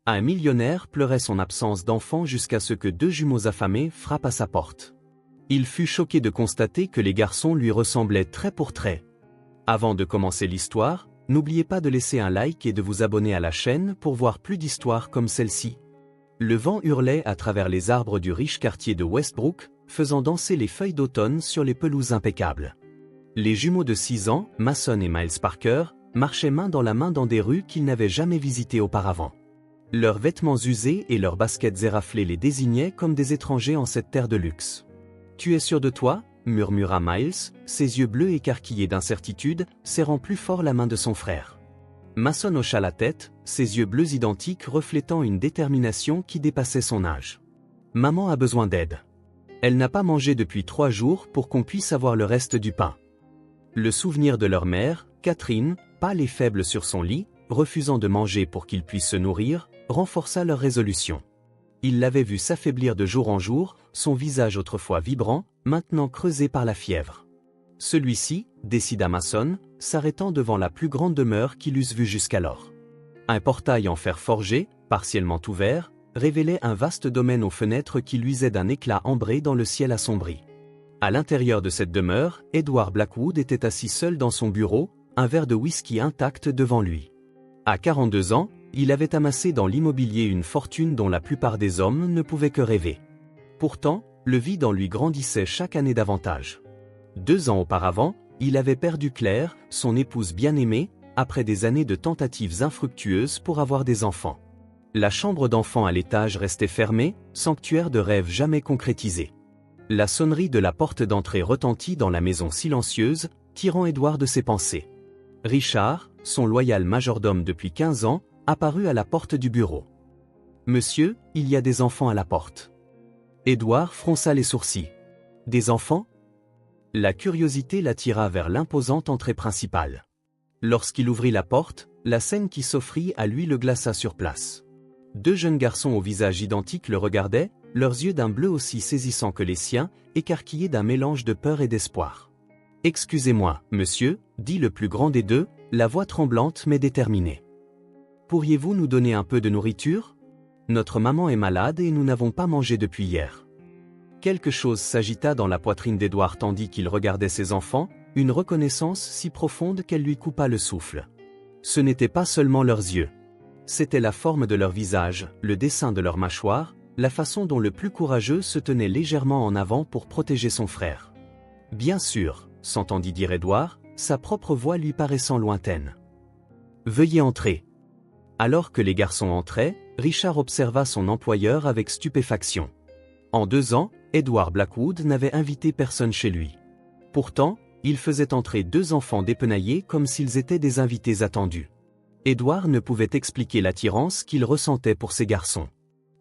Un millionnaire pleurait son absence d'enfant jusqu'à ce que deux jumeaux affamés frappent à sa porte. Il fut choqué de constater que les garçons lui ressemblaient trait pour trait. Avant de commencer l'histoire, n'oubliez pas de laisser un like et de vous abonner à la chaîne pour voir plus d'histoires comme celle-ci. Le vent hurlait à travers les arbres du riche quartier de Westbrook, faisant danser les feuilles d'automne sur les pelouses impeccables. Les jumeaux de 6 ans, Mason et Miles Parker, marchaient main dans la main dans des rues qu'ils n'avaient jamais visitées auparavant. Leurs vêtements usés et leurs baskets éraflées les désignaient comme des étrangers en cette terre de luxe. « Tu es sûr de toi ?» murmura Miles, ses yeux bleus écarquillés d'incertitude, serrant plus fort la main de son frère. Mason hocha la tête, ses yeux bleus identiques reflétant une détermination qui dépassait son âge. « Maman a besoin d'aide. Elle n'a pas mangé depuis 3 jours pour qu'on puisse avoir le reste du pain. » Le souvenir de leur mère, Catherine, pâle et faible sur son lit, refusant de manger pour qu'ils puissent se nourrir, renforça leur résolution. Il l'avait vue s'affaiblir de jour en jour, son visage autrefois vibrant, maintenant creusé par la fièvre. Celui-ci, décida Mason, s'arrêtant devant la plus grande demeure qu'ils eussent vue jusqu'alors. Un portail en fer forgé, partiellement ouvert, révélait un vaste domaine aux fenêtres qui luisaient d'un éclat ambré dans le ciel assombri. À l'intérieur de cette demeure, Edward Blackwood était assis seul dans son bureau, un verre de whisky intact devant lui. À 42 ans, il avait amassé dans l'immobilier une fortune dont la plupart des hommes ne pouvaient que rêver. Pourtant, le vide en lui grandissait chaque année davantage. 2 ans auparavant, il avait perdu Claire, son épouse bien-aimée, après des années de tentatives infructueuses pour avoir des enfants. La chambre d'enfant à l'étage restait fermée, sanctuaire de rêves jamais concrétisés. La sonnerie de la porte d'entrée retentit dans la maison silencieuse, tirant Edward de ses pensées. Richard, son loyal majordome depuis 15 ans, apparut à la porte du bureau. « Monsieur, il y a des enfants à la porte. » Edward fronça les sourcils. « Des enfants ?» La curiosité l'attira vers l'imposante entrée principale. Lorsqu'il ouvrit la porte, la scène qui s'offrit à lui le glaça sur place. 2 jeunes garçons au visage identique le regardaient, leurs yeux d'un bleu aussi saisissant que les siens, écarquillés d'un mélange de peur et d'espoir. « Excusez-moi, monsieur, » dit le plus grand des deux, la voix tremblante mais déterminée. « Pourriez-vous nous donner un peu de nourriture ? Notre maman est malade et nous n'avons pas mangé depuis hier. » Quelque chose s'agita dans la poitrine d'Edward tandis qu'il regardait ses enfants, une reconnaissance si profonde qu'elle lui coupa le souffle. Ce n'était pas seulement leurs yeux. C'était la forme de leur visage, le dessin de leur mâchoire, la façon dont le plus courageux se tenait légèrement en avant pour protéger son frère. « Bien sûr », s'entendit dire Edward, sa propre voix lui paraissant lointaine. « Veuillez entrer. » Alors que les garçons entraient, Richard observa son employeur avec stupéfaction. En 2 ans, Edward Blackwood n'avait invité personne chez lui. Pourtant, il faisait entrer 2 enfants dépenaillés comme s'ils étaient des invités attendus. Edward ne pouvait expliquer l'attirance qu'il ressentait pour ces garçons.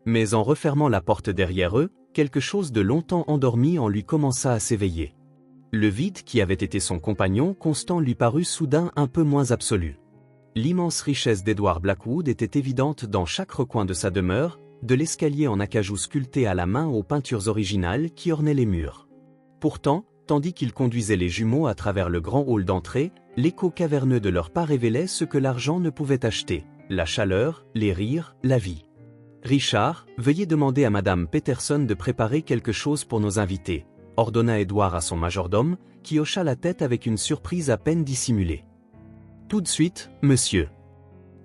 Mais en refermant la porte derrière eux, quelque chose de longtemps endormi en lui commença à s'éveiller. Le vide qui avait été son compagnon constant lui parut soudain un peu moins absolu. L'immense richesse d'Edward Blackwood était évidente dans chaque recoin de sa demeure, de l'escalier en acajou sculpté à la main aux peintures originales qui ornaient les murs. Pourtant, tandis qu'il conduisait les jumeaux à travers le grand hall d'entrée, l'écho caverneux de leurs pas révélait ce que l'argent ne pouvait acheter, la chaleur, les rires, la vie. « Richard, veuillez demander à Madame Peterson de préparer quelque chose pour nos invités, » ordonna Edward à son majordome, qui hocha la tête avec une surprise à peine dissimulée. « Tout de suite, monsieur. »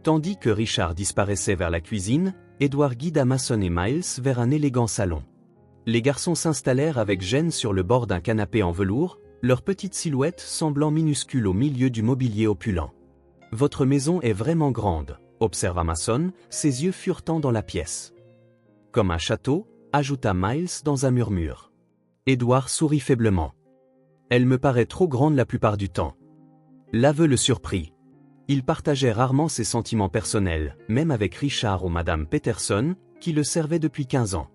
Tandis que Richard disparaissait vers la cuisine, Edward guida Mason et Miles vers un élégant salon. Les garçons s'installèrent avec gêne sur le bord d'un canapé en velours, leurs petites silhouettes semblant minuscules au milieu du mobilier opulent. « Votre maison est vraiment grande, » observa Mason, ses yeux furetant dans la pièce. « Comme un château, » ajouta Miles dans un murmure. Edward sourit faiblement. « Elle me paraît trop grande la plupart du temps. » L'aveu le surprit. Il partageait rarement ses sentiments personnels, même avec Richard ou Madame Peterson, qui le servait depuis 15 ans.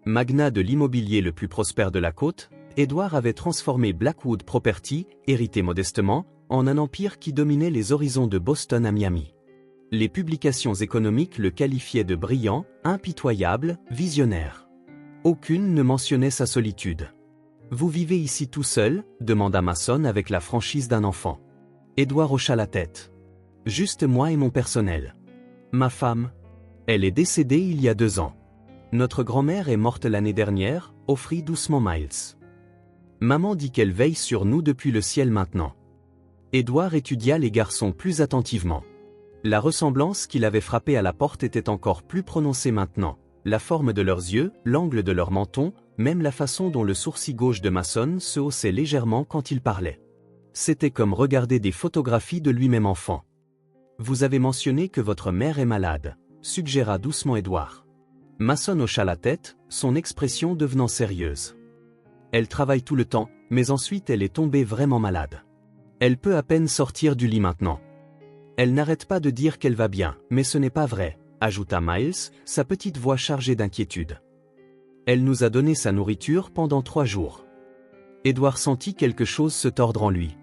Magnat de l'immobilier le plus prospère de la côte, Edward avait transformé Blackwood Property, hérité modestement, en un empire qui dominait les horizons de Boston à Miami. Les publications économiques le qualifiaient de brillant, impitoyable, visionnaire. Aucune ne mentionnait sa solitude. « Vous vivez ici tout seul ?» demanda Mason avec la franchise d'un enfant. Edward hocha la tête. « Juste moi et mon personnel. Ma femme. Elle est décédée il y a 2 ans. Notre grand-mère est morte l'année dernière, offrit doucement Miles. Maman dit qu'elle veille sur nous depuis le ciel maintenant. Édouard étudia les garçons plus attentivement. La ressemblance qui l'avait frappé à la porte était encore plus prononcée maintenant. La forme de leurs yeux, l'angle de leur menton, même la façon dont le sourcil gauche de Mason se haussait légèrement quand il parlait. C'était comme regarder des photographies de lui-même enfant. « Vous avez mentionné que votre mère est malade », suggéra doucement Édouard. Mason hocha la tête, son expression devenant sérieuse. « Elle travaille tout le temps, mais ensuite elle est tombée vraiment malade. Elle peut à peine sortir du lit maintenant. Elle n'arrête pas de dire qu'elle va bien, mais ce n'est pas vrai, ajouta Miles, sa petite voix chargée d'inquiétude. Elle nous a donné sa nourriture pendant 3 jours. Édouard sentit quelque chose se tordre en lui.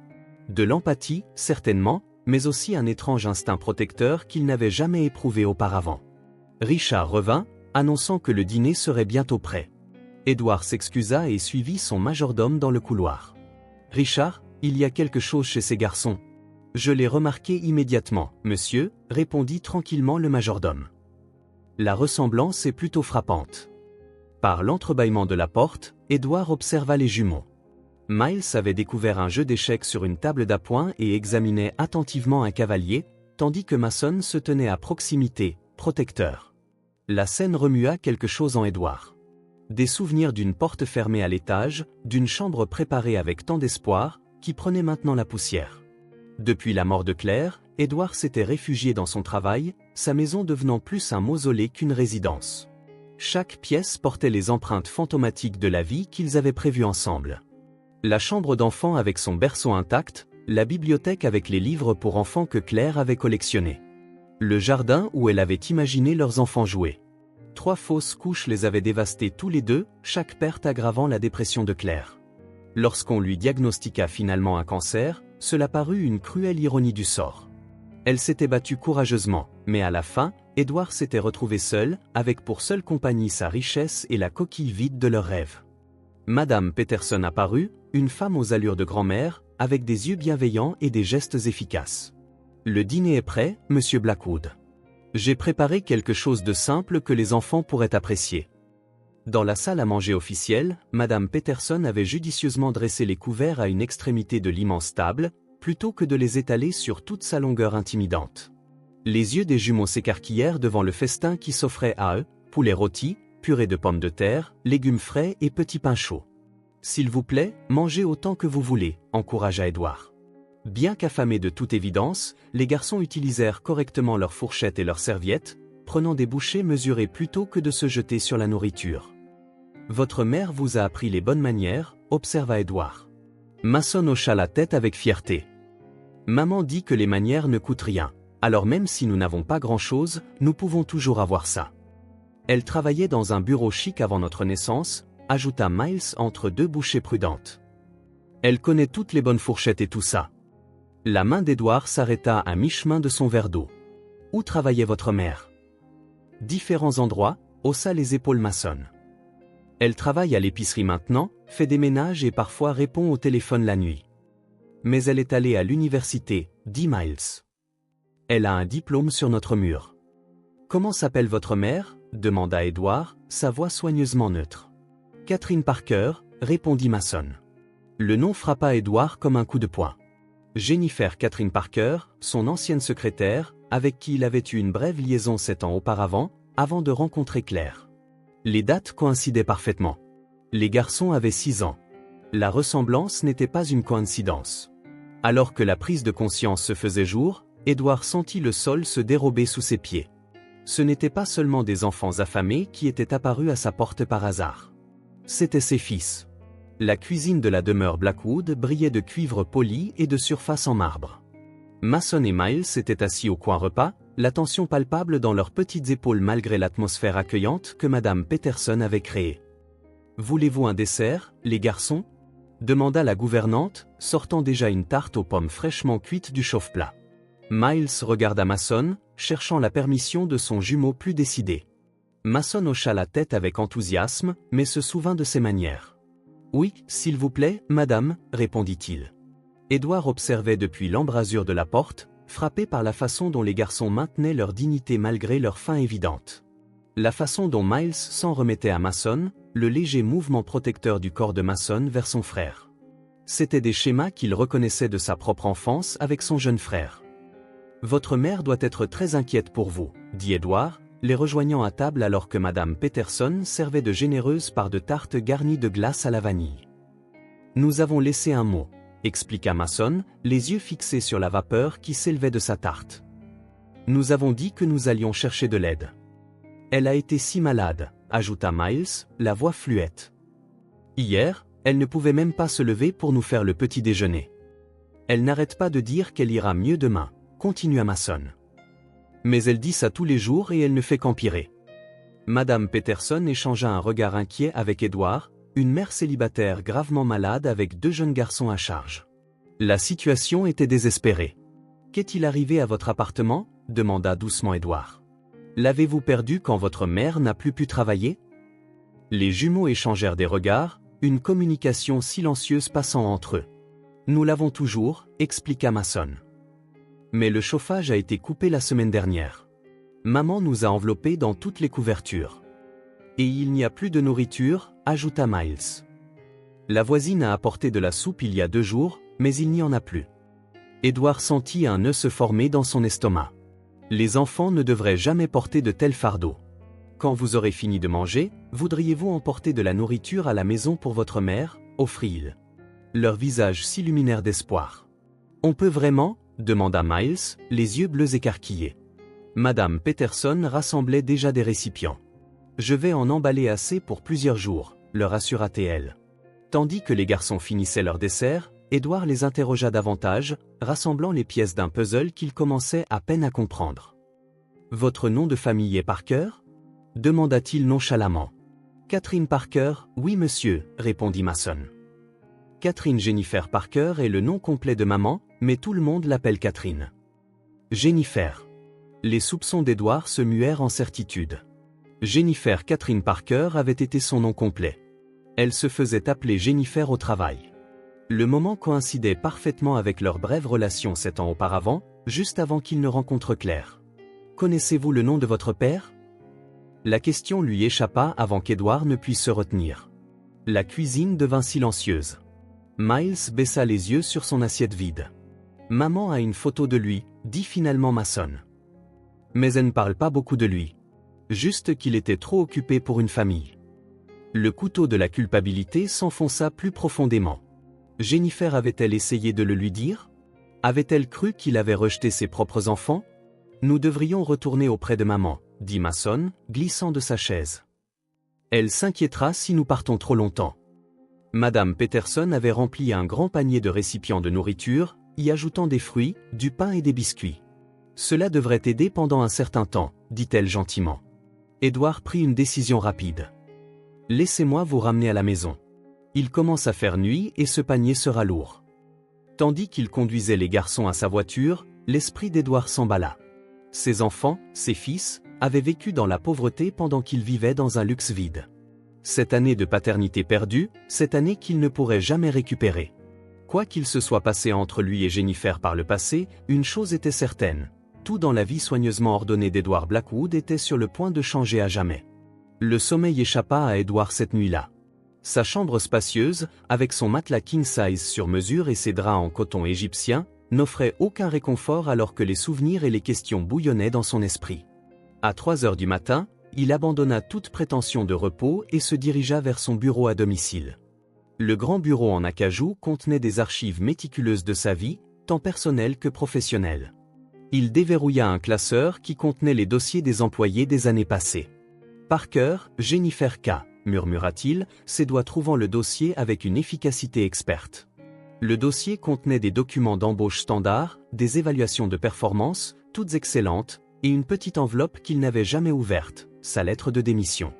De l'empathie, certainement, mais aussi un étrange instinct protecteur qu'il n'avait jamais éprouvé auparavant. Richard revint, annonçant que le dîner serait bientôt prêt. Édouard s'excusa et suivit son majordome dans le couloir. « Richard, il y a quelque chose chez ces garçons. »« Je l'ai remarqué immédiatement, monsieur, » répondit tranquillement le majordome. La ressemblance est plutôt frappante. Par l'entrebâillement de la porte, Édouard observa les jumeaux. Miles avait découvert un jeu d'échecs sur une table d'appoint et examinait attentivement un cavalier, tandis que Mason se tenait à proximité, protecteur. La scène remua quelque chose en Édouard. Des souvenirs d'une porte fermée à l'étage, d'une chambre préparée avec tant d'espoir, qui prenait maintenant la poussière. Depuis la mort de Claire, Édouard s'était réfugié dans son travail, sa maison devenant plus un mausolée qu'une résidence. Chaque pièce portait les empreintes fantomatiques de la vie qu'ils avaient prévue ensemble. La chambre d'enfant avec son berceau intact, la bibliothèque avec les livres pour enfants que Claire avait collectionnés. Le jardin où elle avait imaginé leurs enfants jouer. 3 fausses couches les avaient dévastés tous les 2, chaque perte aggravant la dépression de Claire. Lorsqu'on lui diagnostiqua finalement un cancer, cela parut une cruelle ironie du sort. Elle s'était battue courageusement, mais à la fin, Édouard s'était retrouvé seul, avec pour seule compagnie sa richesse et la coquille vide de leurs rêves. Madame Peterson apparut, une femme aux allures de grand-mère, avec des yeux bienveillants et des gestes efficaces. « Le dîner est prêt, monsieur Blackwood. J'ai préparé quelque chose de simple que les enfants pourraient apprécier. » Dans la salle à manger officielle, Madame Peterson avait judicieusement dressé les couverts à une extrémité de l'immense table, plutôt que de les étaler sur toute sa longueur intimidante. Les yeux des jumeaux s'écarquillèrent devant le festin qui s'offrait à eux, poulet rôti, purée de pommes de terre, légumes frais et petits pains chauds. « S'il vous plaît, mangez autant que vous voulez, » encouragea Édouard. Bien qu'affamés de toute évidence, les garçons utilisèrent correctement leurs fourchettes et leurs serviettes, prenant des bouchées mesurées plutôt que de se jeter sur la nourriture. « Votre mère vous a appris les bonnes manières, » observa Édouard. Mason hocha la tête avec fierté. « Maman dit que les manières ne coûtent rien, alors même si nous n'avons pas grand-chose, nous pouvons toujours avoir ça. Elle travaillait dans un bureau chic avant notre naissance, » ajouta Miles entre 2 bouchées prudentes. « Elle connaît toutes les bonnes fourchettes et tout ça. » La main d'Édouard s'arrêta à mi-chemin de son verre d'eau. « Où travaillait votre mère ?»« Différents endroits, » haussa les épaules Mason. « Elle travaille à l'épicerie maintenant, fait des ménages et parfois répond au téléphone la nuit. Mais elle est allée à l'université, » dit Miles. « Elle a un diplôme sur notre mur. »« Comment s'appelle votre mère ?» demanda Édouard, sa voix soigneusement neutre. « Catherine Parker, » répondit Mason. Le nom frappa Édouard comme un coup de poing. Jennifer Catherine Parker, son ancienne secrétaire, avec qui il avait eu une brève liaison 7 ans auparavant, avant de rencontrer Claire. Les dates coïncidaient parfaitement. Les garçons avaient 6 ans. La ressemblance n'était pas une coïncidence. Alors que la prise de conscience se faisait jour, Édouard sentit le sol se dérober sous ses pieds. Ce n'étaient pas seulement des enfants affamés qui étaient apparus à sa porte par hasard. C'étaient ses fils. La cuisine de la demeure Blackwood brillait de cuivre poli et de surface en marbre. Mason et Miles étaient assis au coin repas, la tension palpable dans leurs petites épaules malgré l'atmosphère accueillante que Madame Peterson avait créée. « Voulez-vous un dessert, les garçons ?» demanda la gouvernante, sortant déjà une tarte aux pommes fraîchement cuites du chauffe-plat. Miles regarda Mason, cherchant la permission de son jumeau plus décidé. Mason hocha la tête avec enthousiasme, mais se souvint de ses manières. « Oui, s'il vous plaît, madame, » répondit-il. Édouard observait depuis l'embrasure de la porte, frappé par la façon dont les garçons maintenaient leur dignité malgré leur faim évidente. La façon dont Miles s'en remettait à Mason, le léger mouvement protecteur du corps de Mason vers son frère. C'étaient des schémas qu'il reconnaissait de sa propre enfance avec son jeune frère. « Votre mère doit être très inquiète pour vous, » dit Edward, les rejoignant à table alors que Madame Peterson servait de généreuses parts de tarte garnies de glace à la vanille. « Nous avons laissé un mot, » expliqua Mason, les yeux fixés sur la vapeur qui s'élevait de sa tarte. « Nous avons dit que nous allions chercher de l'aide. » « Elle a été si malade, » ajouta Miles, la voix fluette. « Hier, elle ne pouvait même pas se lever pour nous faire le petit déjeuner. Elle n'arrête pas de dire qu'elle ira mieux demain, » continua Mason. « Mais elle dit ça tous les jours et elle ne fait qu'empirer. » Madame Peterson échangea un regard inquiet avec Edward, une mère célibataire gravement malade avec 2 jeunes garçons à charge. La situation était désespérée. « Qu'est-il arrivé à votre appartement ?» demanda doucement Edward. « L'avez-vous perdu quand votre mère n'a plus pu travailler ?» Les jumeaux échangèrent des regards, une communication silencieuse passant entre eux. « Nous l'avons toujours, » expliqua Mason. « Mais le chauffage a été coupé la semaine dernière. Maman nous a enveloppés dans toutes les couvertures. Et il n'y a plus de nourriture, » ajouta Miles. « La voisine a apporté de la soupe il y a 2 jours, mais il n'y en a plus. » Edward sentit un nœud se former dans son estomac. Les enfants ne devraient jamais porter de tels fardeaux. Quand vous aurez fini de manger, voudriez-vous emporter de la nourriture à la maison pour votre mère, offrit-il. Leurs visages s'illuminèrent d'espoir. On peut vraiment ? demanda Miles, les yeux bleus écarquillés. Madame Peterson rassemblait déjà des récipients. Je vais en emballer assez pour plusieurs jours, leur assura-t-elle. Tandis que les garçons finissaient leur dessert, Edward les interrogea davantage, rassemblant les pièces d'un puzzle qu'il commençait à peine à comprendre. « Votre nom de famille est Parker ?» demanda-t-il nonchalamment. « Catherine Parker, oui monsieur, » répondit Mason. Catherine Jennifer Parker est le nom complet de maman, mais tout le monde l'appelle Catherine. Jennifer. Les soupçons d'Edward se muèrent en certitude. Jennifer Catherine Parker avait été son nom complet. Elle se faisait appeler Jennifer au travail. Le moment coïncidait parfaitement avec leur brève relation 7 ans auparavant, juste avant qu'ils ne rencontrent Claire. « Connaissez-vous le nom de votre père ?» La question lui échappa avant qu'Edward ne puisse se retenir. La cuisine devint silencieuse. Miles baissa les yeux sur son assiette vide. « Maman a une photo de lui, » dit finalement Mason. Mais elle ne parle pas beaucoup de lui. Juste qu'il était trop occupé pour une famille. Le couteau de la culpabilité s'enfonça plus profondément. Jennifer avait-elle essayé de le lui dire? Avait-elle cru qu'il avait rejeté ses propres enfants? Nous devrions retourner auprès de maman, dit Mason, glissant de sa chaise. Elle s'inquiétera si nous partons trop longtemps. Madame Peterson avait rempli un grand panier de récipients de nourriture, y ajoutant des fruits, du pain et des biscuits. Cela devrait aider pendant un certain temps, dit-elle gentiment. Edward prit une décision rapide. Laissez-moi vous ramener à la maison. Il commence à faire nuit et ce panier sera lourd. Tandis qu'il conduisait les garçons à sa voiture, l'esprit d'Edward s'emballa. Ses enfants, ses fils, avaient vécu dans la pauvreté pendant qu'ils vivaient dans un luxe vide. Cette année de paternité perdue, cette année qu'il ne pourrait jamais récupérer. Quoi qu'il se soit passé entre lui et Jennifer par le passé, une chose était certaine. Tout dans la vie soigneusement ordonnée d'Edward Blackwood était sur le point de changer à jamais. Le sommeil échappa à Edward cette nuit-là. Sa chambre spacieuse, avec son matelas king-size sur mesure et ses draps en coton égyptien, n'offrait aucun réconfort alors que les souvenirs et les questions bouillonnaient dans son esprit. À 3 heures du matin, il abandonna toute prétention de repos et se dirigea vers son bureau à domicile. Le grand bureau en acajou contenait des archives méticuleuses de sa vie, tant personnelle que professionnelle. Il déverrouilla un classeur qui contenait les dossiers des employés des années passées. « Parker, Jennifer K », murmura-t-il, ses doigts trouvant le dossier avec une efficacité experte. Le dossier contenait des documents d'embauche standards, des évaluations de performance, toutes excellentes, et une petite enveloppe qu'il n'avait jamais ouverte, sa lettre de démission.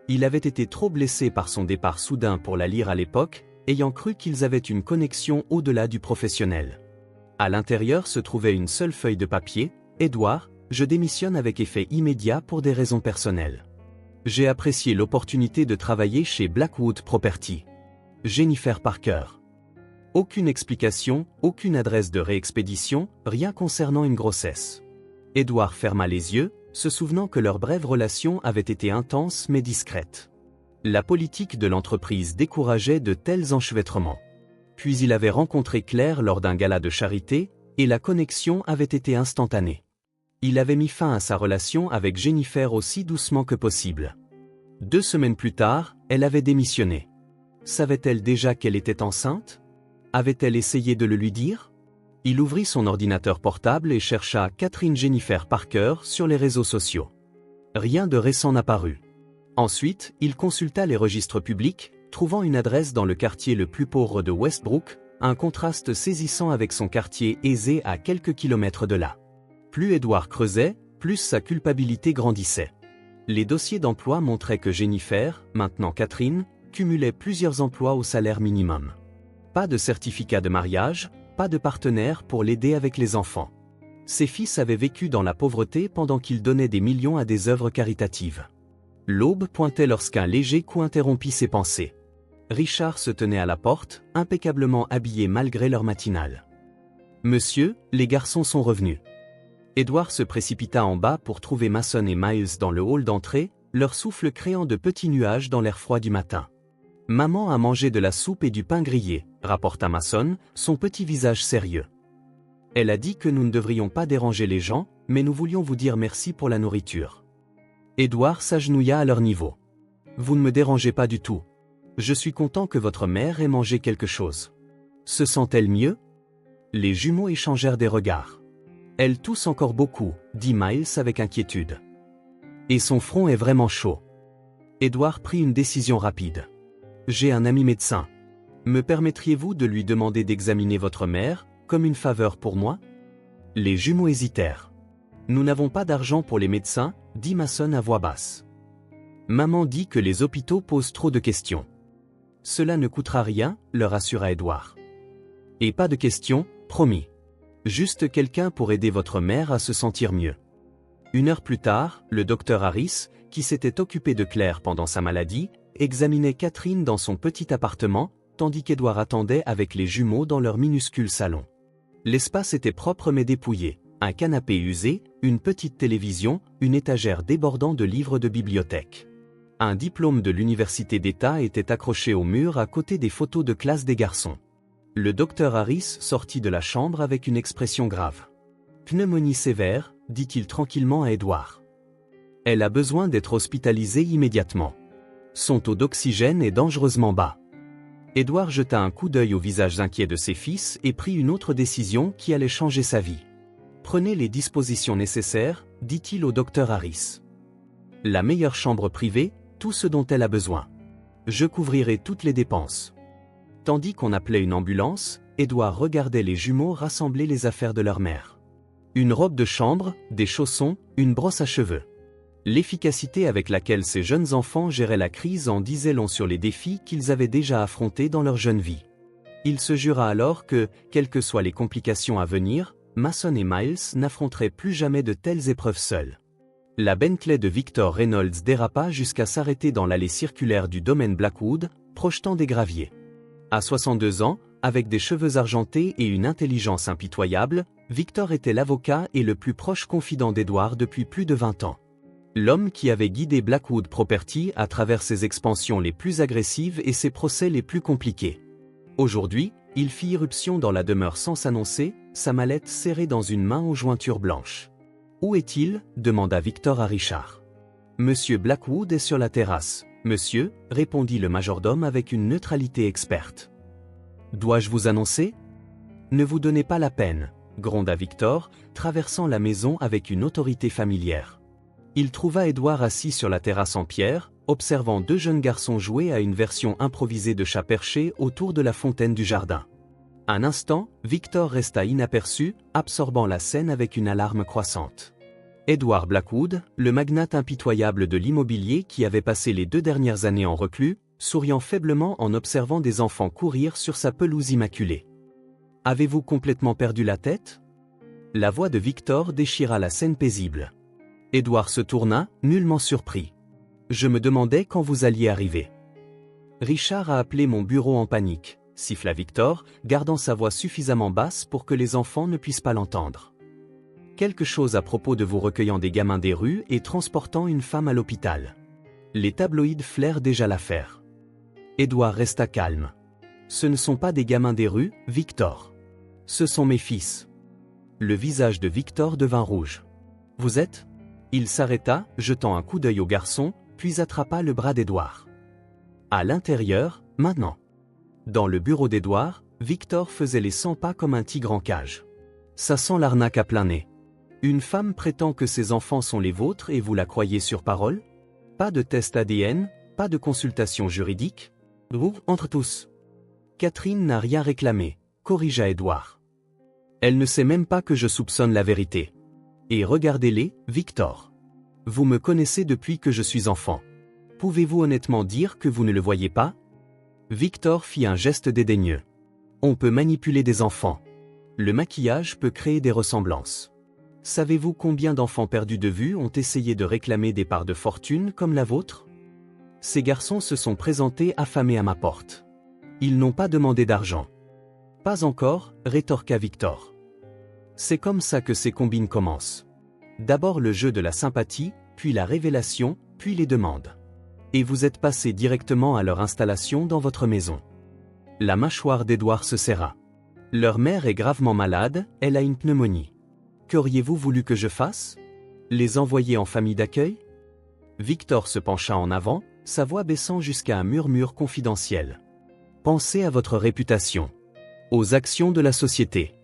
Il avait été trop blessé par son départ soudain pour la lire à l'époque, ayant cru qu'ils avaient une connexion au-delà du professionnel. À l'intérieur se trouvait une seule feuille de papier. « Edward, je démissionne avec effet immédiat pour des raisons personnelles. J'ai apprécié l'opportunité de travailler chez Blackwood Property. Jennifer Parker. » Aucune explication, aucune adresse de réexpédition, rien concernant une grossesse. Édouard ferma les yeux, se souvenant que leur brève relation avait été intense mais discrète. La politique de l'entreprise décourageait de tels enchevêtrements. Puis il avait rencontré Claire lors d'un gala de charité, et la connexion avait été instantanée. Il avait mis fin à sa relation avec Jennifer aussi doucement que possible. 2 semaines plus tard, elle avait démissionné. Savait-elle déjà qu'elle était enceinte? Avait-elle essayé de le lui dire? Il ouvrit son ordinateur portable et chercha Catherine Jennifer Parker sur les réseaux sociaux. Rien de récent n'apparut. Ensuite, il consulta les registres publics, trouvant une adresse dans le quartier le plus pauvre de Westbrook, un contraste saisissant avec son quartier aisé à quelques kilomètres de là. Plus Édouard creusait, plus sa culpabilité grandissait. Les dossiers d'emploi montraient que Jennifer, maintenant Catherine, cumulait plusieurs emplois au salaire minimum. Pas de certificat de mariage, pas de partenaire pour l'aider avec les enfants. Ses fils avaient vécu dans la pauvreté pendant qu'ils donnaient des millions à des œuvres caritatives. L'aube pointait lorsqu'un léger coup interrompit ses pensées. Richard se tenait à la porte, impeccablement habillé malgré l'heure matinale. « Monsieur, les garçons sont revenus. » Édouard se précipita en bas pour trouver Mason et Miles dans le hall d'entrée, leur souffle créant de petits nuages dans l'air froid du matin. « Maman a mangé de la soupe et du pain grillé », rapporta Mason, son petit visage sérieux. « Elle a dit que nous ne devrions pas déranger les gens, mais nous voulions vous dire merci pour la nourriture. » Édouard s'agenouilla à leur niveau. « Vous ne me dérangez pas du tout. Je suis content que votre mère ait mangé quelque chose. Se sent-elle mieux ?» Les jumeaux échangèrent des regards. « Elle tousse encore beaucoup, » dit Miles avec inquiétude. « Et son front est vraiment chaud. » Édouard prit une décision rapide. « J'ai un ami médecin. Me permettriez-vous de lui demander d'examiner votre mère, comme une faveur pour moi ?» Les jumeaux hésitèrent. « Nous n'avons pas d'argent pour les médecins, » dit Mason à voix basse. « Maman dit que les hôpitaux posent trop de questions. » « Cela ne coûtera rien, leur assura Édouard. « Et pas de questions, promis. Juste quelqu'un pour aider votre mère à se sentir mieux. » 1 heure plus tard, le docteur Harris, qui s'était occupé de Claire pendant sa maladie, examinait Catherine dans son petit appartement, tandis qu'Édouard attendait avec les jumeaux dans leur minuscule salon. L'espace était propre mais dépouillé, un canapé usé, une petite télévision, une étagère débordant de livres de bibliothèque. Un diplôme de l'université d'État était accroché au mur à côté des photos de classe des garçons. Le docteur Harris sortit de la chambre avec une expression grave. « Pneumonie sévère », dit-il tranquillement à Édouard. « Elle a besoin d'être hospitalisée immédiatement. Son taux d'oxygène est dangereusement bas. » Édouard jeta un coup d'œil aux visages inquiets de ses fils et prit une autre décision qui allait changer sa vie. « Prenez les dispositions nécessaires, » dit-il au docteur Harris. « La meilleure chambre privée, tout ce dont elle a besoin. Je couvrirai toutes les dépenses. » Tandis qu'on appelait une ambulance, Édouard regardait les jumeaux rassembler les affaires de leur mère. Une robe de chambre, des chaussons, une brosse à cheveux. L'efficacité avec laquelle ces jeunes enfants géraient la crise en disait long sur les défis qu'ils avaient déjà affrontés dans leur jeune vie. Il se jura alors que, quelles que soient les complications à venir, Mason et Miles n'affronteraient plus jamais de telles épreuves seuls. La Bentley de Victor Reynolds dérapa jusqu'à s'arrêter dans l'allée circulaire du domaine Blackwood, projetant des graviers. À 62 ans, avec des cheveux argentés et une intelligence impitoyable, Victor était l'avocat et le plus proche confident d'Édouard depuis plus de 20 ans. L'homme qui avait guidé Blackwood Property à travers ses expansions les plus agressives et ses procès les plus compliqués. Aujourd'hui, il fit irruption dans la demeure sans s'annoncer, sa mallette serrée dans une main aux jointures blanches. « Où est-il » demanda Victor à Richard. « Monsieur Blackwood est sur la terrasse, monsieur » répondit le majordome avec une neutralité experte. « Dois-je vous annoncer ?»« Ne vous donnez pas la peine » gronda Victor, traversant la maison avec une autorité familière. Il trouva Édouard assis sur la terrasse en pierre, observant 2 jeunes garçons jouer à une version improvisée de chat perché autour de la fontaine du jardin. Un instant, Victor resta inaperçu, absorbant la scène avec une alarme croissante. Édouard Blackwood, le magnate impitoyable de l'immobilier qui avait passé les 2 dernières années en reclus, souriant faiblement en observant des enfants courir sur sa pelouse immaculée. « Avez-vous complètement perdu la tête ?» La voix de Victor déchira la scène paisible. Édouard se tourna, nullement surpris. « Je me demandais quand vous alliez arriver. Richard a appelé mon bureau en panique. siffla Victor, gardant sa voix suffisamment basse pour que les enfants ne puissent pas l'entendre. Quelque chose à propos de vous recueillant des gamins des rues et transportant une femme à l'hôpital. Les tabloïds flairent déjà l'affaire. Édouard resta calme. Ce ne sont pas des gamins des rues, Victor. Ce sont mes fils. Le visage de Victor devint rouge. Vous êtes ? Il s'arrêta, jetant un coup d'œil au garçon, puis attrapa le bras d'Édouard. À l'intérieur, maintenant. Dans le bureau d'Édouard, Victor faisait les 100 pas comme un tigre en cage. Ça sent l'arnaque à plein nez. Une femme prétend que ses enfants sont les vôtres et vous la croyez sur parole ? Pas de test ADN, pas de consultation juridique ? Vous, entre tous. Catherine n'a rien réclamé, corrigea Édouard. Elle ne sait même pas que je soupçonne la vérité. Et regardez-les, Victor. Vous me connaissez depuis que je suis enfant. Pouvez-vous honnêtement dire que vous ne le voyez pas ? Victor fit un geste dédaigneux. On peut manipuler des enfants. Le maquillage peut créer des ressemblances. Savez-vous combien d'enfants perdus de vue ont essayé de réclamer des parts de fortune comme la vôtre ? Ces garçons se sont présentés affamés à ma porte. Ils n'ont pas demandé d'argent. Pas encore, rétorqua Victor. C'est comme ça que ces combines commencent. D'abord le jeu de la sympathie, puis la révélation, puis les demandes. Et vous êtes passé directement à leur installation dans votre maison. La mâchoire d'Édouard se serra. Leur mère est gravement malade, elle a une pneumonie. Qu'auriez-vous voulu que je fasse ? Les envoyer en famille d'accueil ? Victor se pencha en avant, sa voix baissant jusqu'à un murmure confidentiel. Pensez à votre réputation. Aux actions de la société.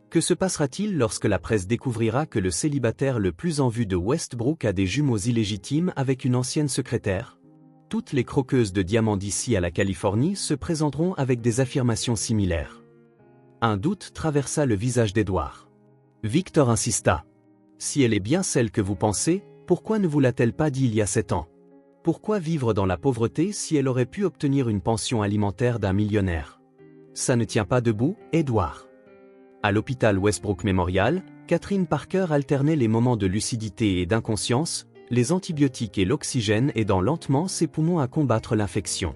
Que se passera-t-il lorsque la presse découvrira que le célibataire le plus en vue de Westbrook a des jumeaux illégitimes avec une ancienne secrétaire ? Toutes les croqueuses de diamants d'ici à la Californie se présenteront avec des affirmations similaires. Un doute traversa le visage d'Édouard. Victor insista. Si elle est bien celle que vous pensez, pourquoi ne vous l'a-t-elle pas dit il y a 7 ans ? Pourquoi vivre dans la pauvreté si elle aurait pu obtenir une pension alimentaire d'un millionnaire ? Ça ne tient pas debout, Édouard. À l'hôpital Westbrook Memorial, Catherine Parker alternait les moments de lucidité et d'inconscience, les antibiotiques et l'oxygène aidant lentement ses poumons à combattre l'infection.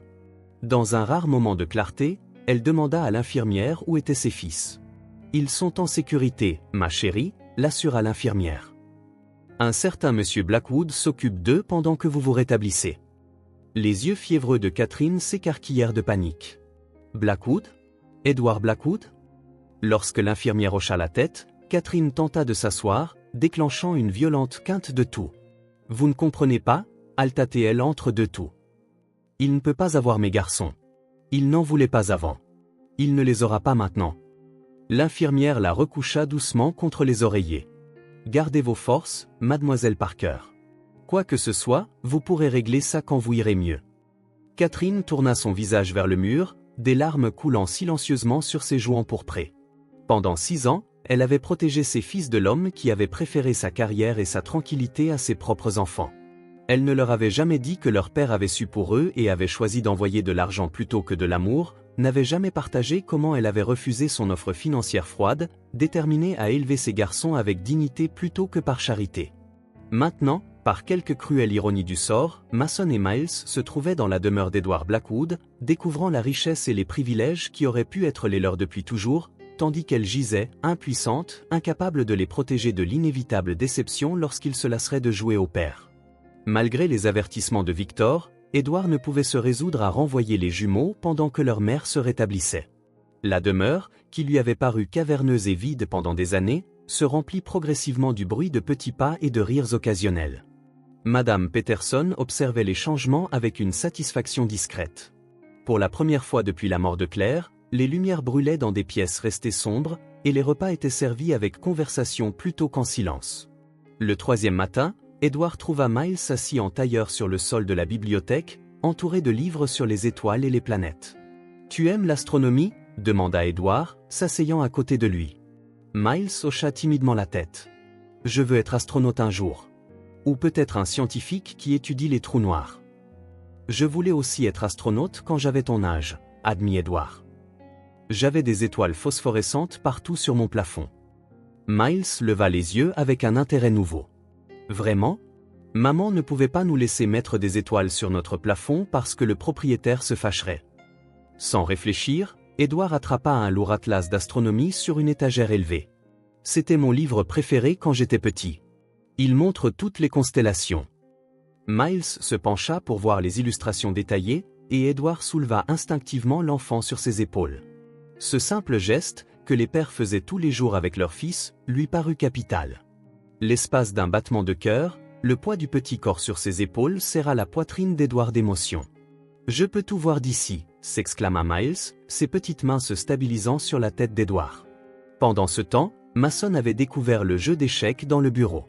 Dans un rare moment de clarté, elle demanda à l'infirmière où étaient ses fils. « Ils sont en sécurité, ma chérie », l'assura l'infirmière. « Un certain monsieur Blackwood s'occupe d'eux pendant que vous vous rétablissez. » Les yeux fiévreux de Catherine s'écarquillèrent de panique. « Blackwood ? Edward Blackwood ?» Lorsque l'infirmière hocha la tête, Catherine tenta de s'asseoir, déclenchant une violente quinte de toux. « Vous ne comprenez pas » halta-t-elle entre deux toux. « Il ne peut pas avoir mes garçons. Il n'en voulait pas avant. Il ne les aura pas maintenant. » L'infirmière la recoucha doucement contre les oreillers. « Gardez vos forces, mademoiselle Parker. Quoi que ce soit, vous pourrez régler ça quand vous irez mieux. » Catherine tourna son visage vers le mur, des larmes coulant silencieusement sur ses joues empourprées. Pendant 6 ans, elle avait protégé ses fils de l'homme qui avait préféré sa carrière et sa tranquillité à ses propres enfants. Elle ne leur avait jamais dit que leur père avait su pour eux et avait choisi d'envoyer de l'argent plutôt que de l'amour, n'avait jamais partagé comment elle avait refusé son offre financière froide, déterminée à élever ses garçons avec dignité plutôt que par charité. Maintenant, par quelque cruelle ironie du sort, Mason et Miles se trouvaient dans la demeure d'Edward Blackwood, découvrant la richesse et les privilèges qui auraient pu être les leurs depuis toujours, tandis qu'elle gisait, impuissante, incapable de les protéger de l'inévitable déception lorsqu'ils se lasseraient de jouer au père. Malgré les avertissements de Victor, Edward ne pouvait se résoudre à renvoyer les jumeaux pendant que leur mère se rétablissait. La demeure, qui lui avait paru caverneuse et vide pendant des années, se remplit progressivement du bruit de petits pas et de rires occasionnels. Madame Peterson observait les changements avec une satisfaction discrète. Pour la première fois depuis la mort de Claire, les lumières brûlaient dans des pièces restées sombres, et les repas étaient servis avec conversation plutôt qu'en silence. Le 3e matin, Edward trouva Miles assis en tailleur sur le sol de la bibliothèque, entouré de livres sur les étoiles et les planètes. « Tu aimes l'astronomie » demanda Edward, s'asseyant à côté de lui. Miles hocha timidement la tête. « Je veux être astronaute un jour. Ou peut-être un scientifique qui étudie les trous noirs. »« Je voulais aussi être astronaute quand j'avais ton âge » admit Edward. « J'avais des étoiles phosphorescentes partout sur mon plafond. » Miles leva les yeux avec un intérêt nouveau. « Vraiment ? Maman ne pouvait pas nous laisser mettre des étoiles sur notre plafond parce que le propriétaire se fâcherait. » Sans réfléchir, Édouard attrapa un lourd atlas d'astronomie sur une étagère élevée. C'était mon livre préféré quand j'étais petit. Il montre toutes les constellations. Miles se pencha pour voir les illustrations détaillées, et Édouard souleva instinctivement l'enfant sur ses épaules. Ce simple geste, que les pères faisaient tous les jours avec leur fils, lui parut capital. L'espace d'un battement de cœur, le poids du petit corps sur ses épaules serra la poitrine d'Édouard d'émotion. « Je peux tout voir d'ici », s'exclama Miles, ses petites mains se stabilisant sur la tête d'Édouard. Pendant ce temps, Mason avait découvert le jeu d'échecs dans le bureau.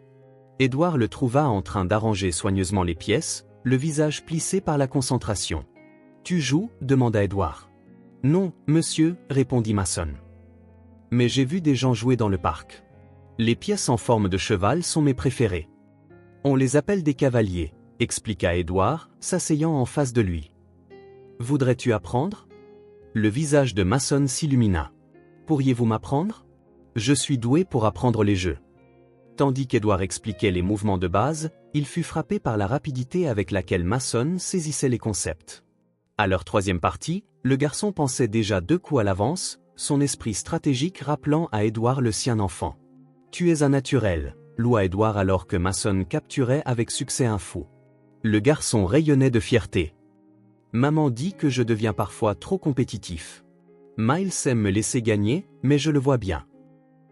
Édouard le trouva en train d'arranger soigneusement les pièces, le visage plissé par la concentration. « Tu joues » demanda Édouard. « Non, monsieur » répondit Mason. « Mais j'ai vu des gens jouer dans le parc. Les pièces en forme de cheval sont mes préférées. On les appelle des cavaliers » expliqua Édouard, s'asseyant en face de lui. « Voudrais-tu apprendre » Le visage de Mason s'illumina. « Pourriez-vous m'apprendre ? Je suis doué pour apprendre les jeux. » Tandis qu'Édouard expliquait les mouvements de base, il fut frappé par la rapidité avec laquelle Mason saisissait les concepts. À leur troisième partie, le garçon pensait déjà 2 coups à l'avance, son esprit stratégique rappelant à Édouard le sien d'enfant. « Tu es un naturel », loua Édouard alors que Mason capturait avec succès un fou. Le garçon rayonnait de fierté. « Maman dit que je deviens parfois trop compétitif. Miles aime me laisser gagner, mais je le vois bien. »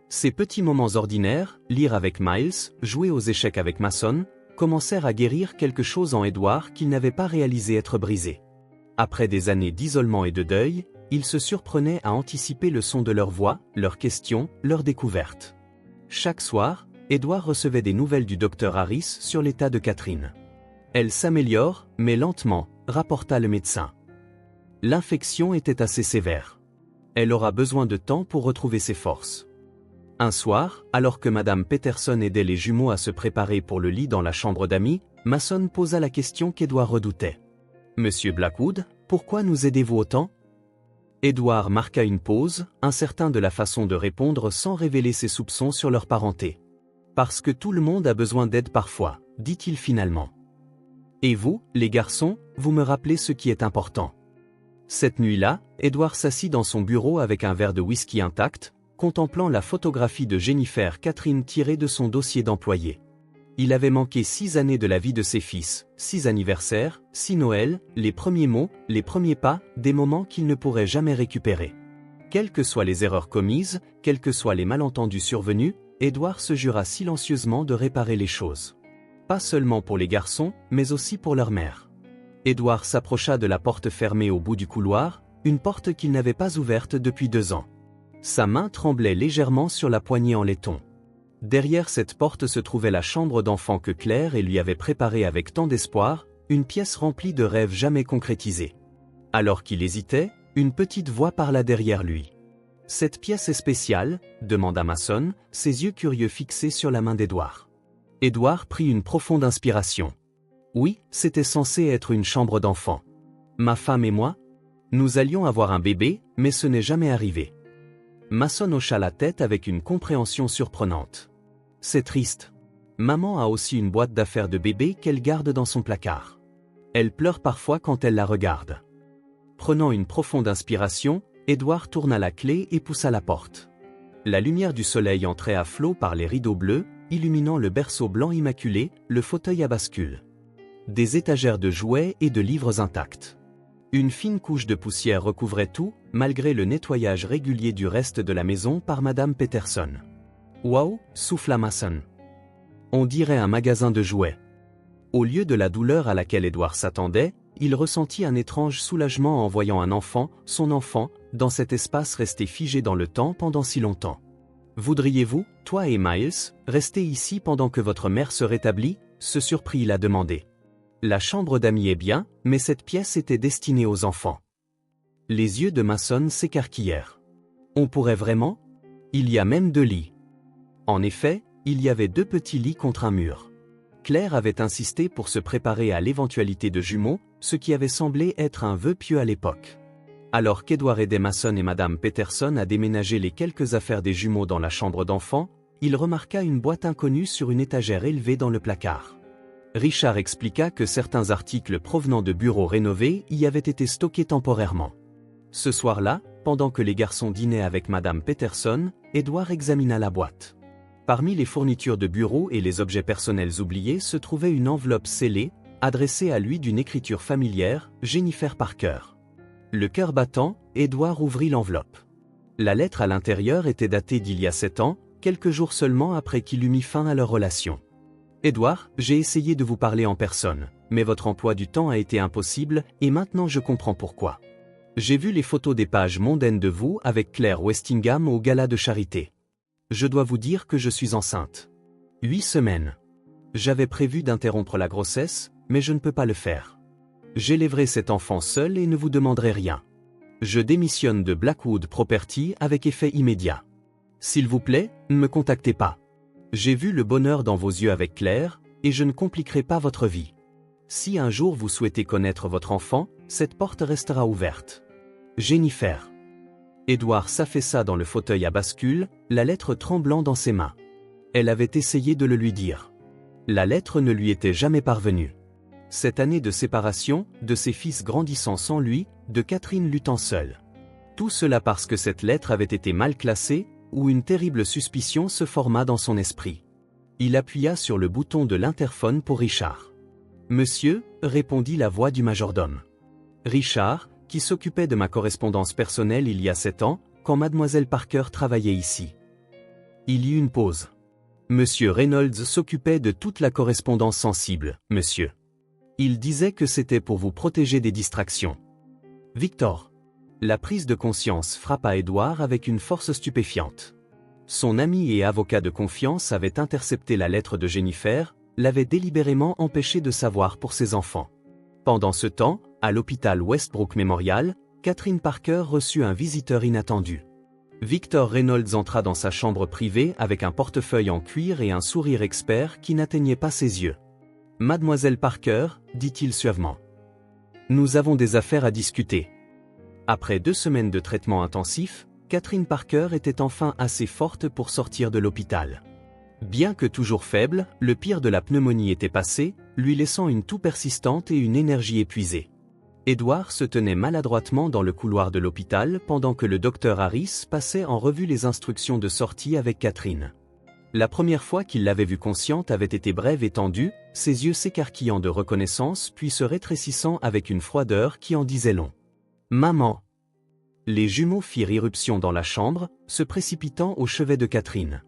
Ces petits moments ordinaires, lire avec Miles, jouer aux échecs avec Mason, commencèrent à guérir quelque chose en Édouard qu'il n'avait pas réalisé être brisé. Après des années d'isolement et de deuil, il se surprenait à anticiper le son de leur voix, leurs questions, leurs découvertes. Chaque soir, Édouard recevait des nouvelles du docteur Harris sur l'état de Catherine. « Elle s'améliore, mais lentement », rapporta le médecin. L'infection était assez sévère. Elle aura besoin de temps pour retrouver ses forces. Un soir, alors que Madame Peterson aidait les jumeaux à se préparer pour le lit dans la chambre d'amis, Mason posa la question qu'Édouard redoutait. « Monsieur Blackwood, pourquoi nous aidez-vous autant » Édouard marqua une pause, incertain de la façon de répondre sans révéler ses soupçons sur leur parenté. « Parce que tout le monde a besoin d'aide parfois, » dit-il finalement. « Et vous, les garçons, vous me rappelez ce qui est important. » Cette nuit-là, Édouard s'assit dans son bureau avec un verre de whisky intact, contemplant la photographie de Jennifer Catherine tirée de son dossier d'employé. Il avait manqué 6 années de la vie de ses fils, 6 anniversaires, 6 Noëls, les premiers mots, les premiers pas, des moments qu'il ne pourrait jamais récupérer. Quelles que soient les erreurs commises, quels que soient les malentendus survenus, Édouard se jura silencieusement de réparer les choses. Pas seulement pour les garçons, mais aussi pour leur mère. Édouard s'approcha de la porte fermée au bout du couloir, une porte qu'il n'avait pas ouverte depuis 2 ans. Sa main tremblait légèrement sur la poignée en laiton. Derrière cette porte se trouvait la chambre d'enfant que Claire et lui avait préparée avec tant d'espoir, une pièce remplie de rêves jamais concrétisés. Alors qu'il hésitait, une petite voix parla derrière lui. « Cette pièce est spéciale ?» demanda Mason, ses yeux curieux fixés sur la main d'Édouard. Édouard prit une profonde inspiration. « Oui, c'était censé être une chambre d'enfant. Ma femme et moi, nous allions avoir un bébé, mais ce n'est jamais arrivé. » Mason hocha la tête avec une compréhension surprenante. « C'est triste. Maman a aussi une boîte d'affaires de bébé qu'elle garde dans son placard. Elle pleure parfois quand elle la regarde. » Prenant une profonde inspiration, Édouard tourna la clé et poussa la porte. La lumière du soleil entrait à flot par les rideaux bleus, illuminant le berceau blanc immaculé, le fauteuil à bascule. Des étagères de jouets et de livres intacts. Une fine couche de poussière recouvrait tout, malgré le nettoyage régulier du reste de la maison par Madame Peterson. « Waouh » souffla Mason. « On dirait un magasin de jouets. » Au lieu de la douleur à laquelle Édouard s'attendait, il ressentit un étrange soulagement en voyant un enfant, son enfant, dans cet espace resté figé dans le temps pendant si longtemps. « Voudriez-vous, toi et Miles, rester ici pendant que votre mère se rétablit ?» se surprit-il à demander. La chambre d'amis est bien, mais cette pièce était destinée aux enfants. Les yeux de Mason s'écarquillèrent. On pourrait vraiment ? Il y a même 2 lits. En effet, il y avait 2 petits lits contre un mur. Claire avait insisté pour se préparer à l'éventualité de jumeaux, ce qui avait semblé être un vœu pieux à l'époque. Alors qu'Édouard aidait Mason et Madame Peterson à déménager les quelques affaires des jumeaux dans la chambre d'enfant, il remarqua une boîte inconnue sur une étagère élevée dans le placard. Richard expliqua que certains articles provenant de bureaux rénovés y avaient été stockés temporairement. Ce soir-là, pendant que les garçons dînaient avec Madame Peterson, Edward examina la boîte. Parmi les fournitures de bureau et les objets personnels oubliés se trouvait une enveloppe scellée, adressée à lui d'une écriture familière, Jennifer Parker. Le cœur battant, Edward ouvrit l'enveloppe. La lettre à l'intérieur était datée d'il y a 7 ans, quelques jours seulement après qu'il eut mis fin à leur relation. Edward, j'ai essayé de vous parler en personne, mais votre emploi du temps a été impossible, et maintenant je comprends pourquoi. J'ai vu les photos des pages mondaines de vous avec Claire Westingham au gala de charité. Je dois vous dire que je suis enceinte. 8 semaines. J'avais prévu d'interrompre la grossesse, mais je ne peux pas le faire. J'élèverai cet enfant seul et ne vous demanderai rien. Je démissionne de Blackwood Property avec effet immédiat. S'il vous plaît, ne me contactez pas. J'ai vu le bonheur dans vos yeux avec Claire, et je ne compliquerai pas votre vie. Si un jour vous souhaitez connaître votre enfant, cette porte restera ouverte. Jennifer. Edward s'affaissa dans le fauteuil à bascule, la lettre tremblant dans ses mains. Elle avait essayé de le lui dire. La lettre ne lui était jamais parvenue. Cette année de séparation, de ses fils grandissant sans lui, de Catherine luttant seule. Tout cela parce que cette lettre avait été mal classée, ou une terrible suspicion se forma dans son esprit. Il appuya sur le bouton de l'interphone pour Richard. « Monsieur » répondit la voix du majordome. Richard, qui s'occupait de ma correspondance personnelle il y a 7 ans, quand mademoiselle Parker travaillait ici. Il y eut une pause. Monsieur Reynolds s'occupait de toute la correspondance sensible, monsieur. Il disait que c'était pour vous protéger des distractions. Victor. La prise de conscience frappa Edward avec une force stupéfiante. Son ami et avocat de confiance avait intercepté la lettre de Jennifer, l'avait délibérément empêché de savoir pour ses enfants. Pendant ce temps, à l'hôpital Westbrook Memorial, Catherine Parker reçut un visiteur inattendu. Victor Reynolds entra dans sa chambre privée avec un portefeuille en cuir et un sourire expert qui n'atteignait pas ses yeux. « Mademoiselle Parker » dit-il suavement. « Nous avons des affaires à discuter. » Après 2 semaines de traitement intensif, Catherine Parker était enfin assez forte pour sortir de l'hôpital. Bien que toujours faible, le pire de la pneumonie était passé, lui laissant une toux persistante et une énergie épuisée. Edward se tenait maladroitement dans le couloir de l'hôpital pendant que le docteur Harris passait en revue les instructions de sortie avec Catherine. La première fois qu'il l'avait vue consciente avait été brève et tendue, ses yeux s'écarquillant de reconnaissance puis se rétrécissant avec une froideur qui en disait long. « Maman !» Les jumeaux firent irruption dans la chambre, se précipitant au chevet de Catherine.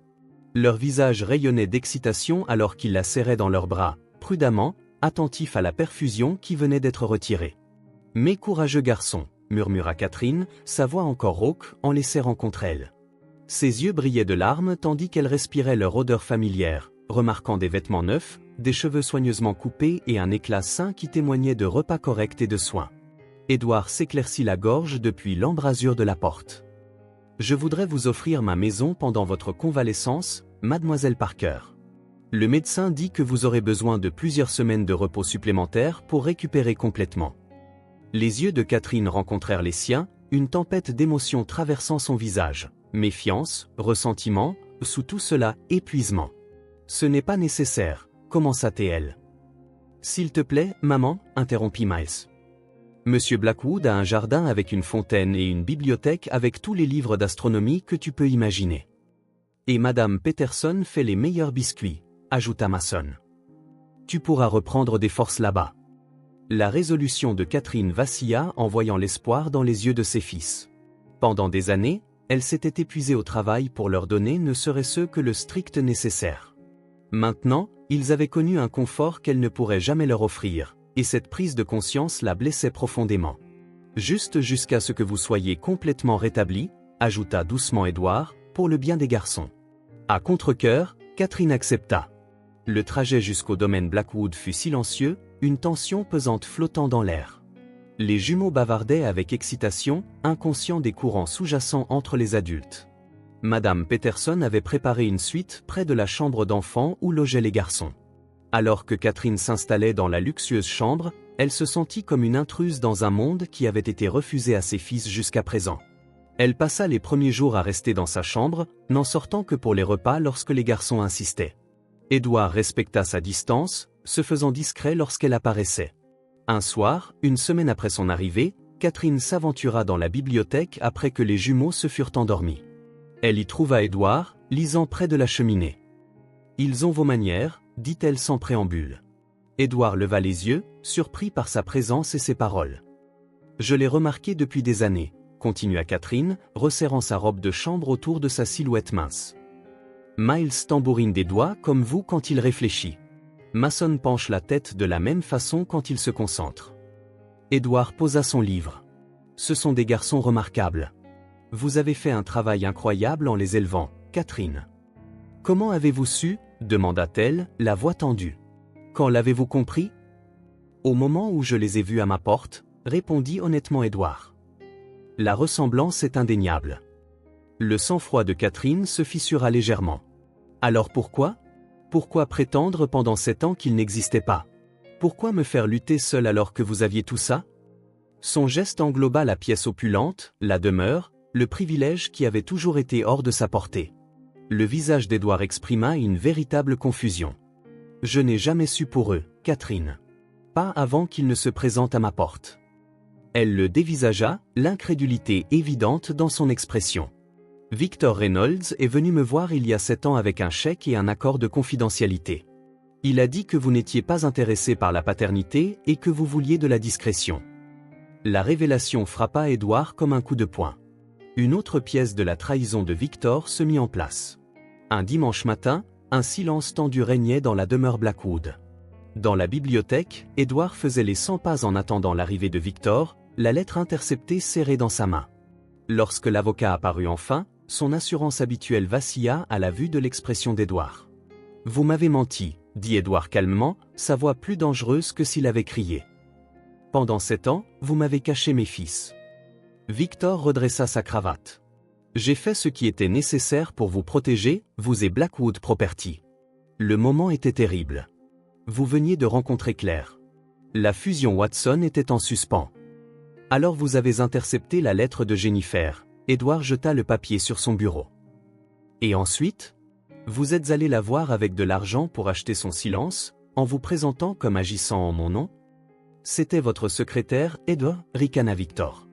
Leur visage rayonnait d'excitation alors qu'ils la serraient dans leurs bras, prudemment, attentifs à la perfusion qui venait d'être retirée. « Mes courageux garçons !» murmura Catherine, sa voix encore rauque en les serrant contre elle. Ses yeux brillaient de larmes tandis qu'elle respirait leur odeur familière, remarquant des vêtements neufs, des cheveux soigneusement coupés et un éclat sain qui témoignait de repas corrects et de soins. Edward s'éclaircit la gorge depuis l'embrasure de la porte. « Je voudrais vous offrir ma maison pendant votre convalescence, mademoiselle Parker. Le médecin dit que vous aurez besoin de plusieurs semaines de repos supplémentaires pour récupérer complètement. » Les yeux de Catherine rencontrèrent les siens, une tempête d'émotions traversant son visage. Méfiance, ressentiment, sous tout cela, épuisement. « Ce n'est pas nécessaire, » commença-t-elle. « S'il te plaît, maman, » interrompit Miles. Monsieur Blackwood a un jardin avec une fontaine et une bibliothèque avec tous les livres d'astronomie que tu peux imaginer. Et Madame Peterson fait les meilleurs biscuits, ajouta Mason. Tu pourras reprendre des forces là-bas. La résolution de Catherine vacilla en voyant l'espoir dans les yeux de ses fils. Pendant des années, elle s'était épuisée au travail pour leur donner ne serait-ce que le strict nécessaire. Maintenant, ils avaient connu un confort qu'elle ne pourrait jamais leur offrir, et cette prise de conscience la blessait profondément. Juste jusqu'à ce que vous soyez complètement rétablis, ajouta doucement Edward, pour le bien des garçons. À contre-cœur, Catherine accepta. Le trajet jusqu'au domaine Blackwood fut silencieux, une tension pesante flottant dans l'air. Les jumeaux bavardaient avec excitation, inconscients des courants sous-jacents entre les adultes. Madame Peterson avait préparé une suite près de la chambre d'enfants où logeaient les garçons. Alors que Catherine s'installait dans la luxueuse chambre, elle se sentit comme une intruse dans un monde qui avait été refusé à ses fils jusqu'à présent. Elle passa les premiers jours à rester dans sa chambre, n'en sortant que pour les repas lorsque les garçons insistaient. Edward respecta sa distance, se faisant discret lorsqu'elle apparaissait. Un soir, une semaine après son arrivée, Catherine s'aventura dans la bibliothèque après que les jumeaux se furent endormis. Elle y trouva Édouard, lisant près de la cheminée. « Ils ont vos manières, dit-elle sans préambule. » Édouard leva les yeux, surpris par sa présence et ses paroles. « Je l'ai remarqué depuis des années, » continua Catherine, resserrant sa robe de chambre autour de sa silhouette mince. « Miles tambourine des doigts comme vous quand il réfléchit. Mason penche la tête de la même façon quand il se concentre. » Édouard posa son livre. « Ce sont des garçons remarquables. Vous avez fait un travail incroyable en les élevant, Catherine. »« Comment avez-vous su ?» demanda-t-elle, la voix tendue. « Quand l'avez-vous compris ?»« Au moment où je les ai vus à ma porte, » répondit honnêtement Édouard. La ressemblance est indéniable. Le sang-froid de Catherine se fissura légèrement. « Alors pourquoi ? Pourquoi prétendre pendant 7 ans qu'il n'existait pas ? Pourquoi me faire lutter seul alors que vous aviez tout ça ?» Son geste engloba la pièce opulente, la demeure, le privilège qui avait toujours été hors de sa portée. Le visage d'Édouard exprima une véritable confusion. « Je n'ai jamais su pour eux, Catherine. Pas avant qu'ils ne se présentent à ma porte. » Elle le dévisagea, l'incrédulité évidente dans son expression. « Victor Reynolds est venu me voir il y a 7 ans avec un chèque et un accord de confidentialité. Il a dit que vous n'étiez pas intéressé par la paternité et que vous vouliez de la discrétion. » La révélation frappa Édouard comme un coup de poing. Une autre pièce de la trahison de Victor se mit en place. Un dimanche matin, un silence tendu régnait dans la demeure Blackwood. Dans la bibliothèque, Édouard faisait les 100 pas en attendant l'arrivée de Victor, la lettre interceptée serrée dans sa main. Lorsque l'avocat apparut enfin, son assurance habituelle vacilla à la vue de l'expression d'Édouard. « Vous m'avez menti, » dit Édouard calmement, sa voix plus dangereuse que s'il avait crié. « Pendant 7 ans, vous m'avez caché mes fils. » Victor redressa sa cravate. « J'ai fait ce qui était nécessaire pour vous protéger, vous et Blackwood Property. » Le moment était terrible. Vous veniez de rencontrer Claire. La fusion Watson était en suspens. Alors vous avez intercepté la lettre de Jennifer. Édouard jeta le papier sur son bureau. Et ensuite ? Vous êtes allé la voir avec de l'argent pour acheter son silence, en vous présentant comme agissant en mon nom ? C'était votre secrétaire, Edward, ricana Victor.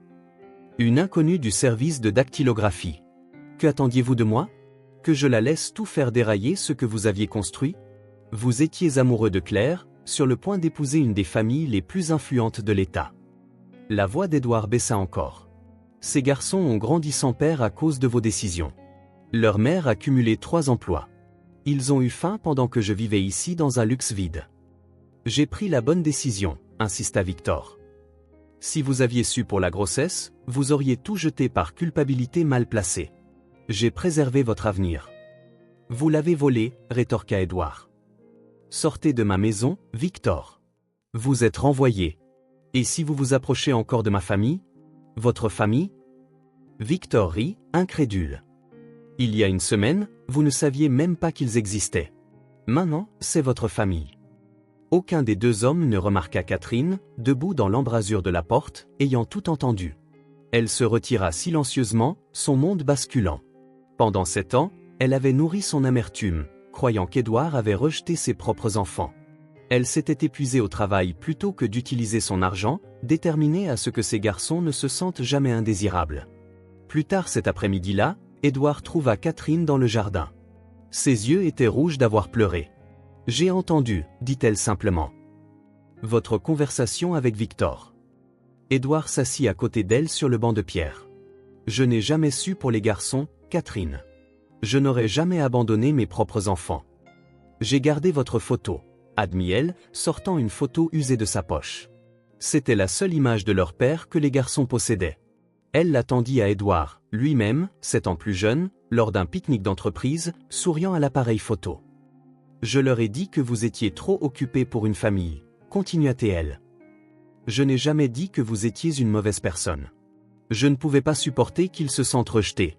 Une inconnue du service de dactylographie. Que attendiez-vous de moi ? Que je la laisse tout faire dérailler ce que vous aviez construit ? Vous étiez amoureux de Claire, sur le point d'épouser une des familles les plus influentes de l'État. La voix d'Édouard baissa encore. Ces garçons ont grandi sans père à cause de vos décisions. Leur mère a cumulé 3 emplois. Ils ont eu faim pendant que je vivais ici dans un luxe vide. J'ai pris la bonne décision, insista Victor. Si vous aviez su pour la grossesse, vous auriez tout jeté par culpabilité mal placée. J'ai préservé votre avenir. Vous l'avez volé, rétorqua Édouard. Sortez de ma maison, Victor. Vous êtes renvoyé. Et si vous vous approchez encore de ma famille ? Votre famille ? Victor rit, incrédule. Il y a une semaine, vous ne saviez même pas qu'ils existaient. Maintenant, c'est votre famille. Aucun des 2 hommes ne remarqua Catherine, debout dans l'embrasure de la porte, ayant tout entendu. Elle se retira silencieusement, son monde basculant. Pendant 7 ans, elle avait nourri son amertume, croyant qu'Édouard avait rejeté ses propres enfants. Elle s'était épuisée au travail plutôt que d'utiliser son argent, déterminée à ce que ces garçons ne se sentent jamais indésirables. Plus tard cet après-midi-là, Édouard trouva Catherine dans le jardin. Ses yeux étaient rouges d'avoir pleuré. « J'ai entendu, » dit-elle simplement. « Votre conversation avec Victor. » Édouard s'assit à côté d'elle sur le banc de pierre. « Je n'ai jamais su pour les garçons, Catherine. Je n'aurais jamais abandonné mes propres enfants. J'ai gardé votre photo, » admit-elle, sortant une photo usée de sa poche. C'était la seule image de leur père que les garçons possédaient. Elle la tendit à Édouard, lui-même, 7 ans plus jeune, lors d'un pique-nique d'entreprise, souriant à l'appareil photo. « Je leur ai dit que vous étiez trop occupé pour une famille, » continua-t-elle. « Je n'ai jamais dit que vous étiez une mauvaise personne. Je ne pouvais pas supporter qu'ils se sentent rejetés. »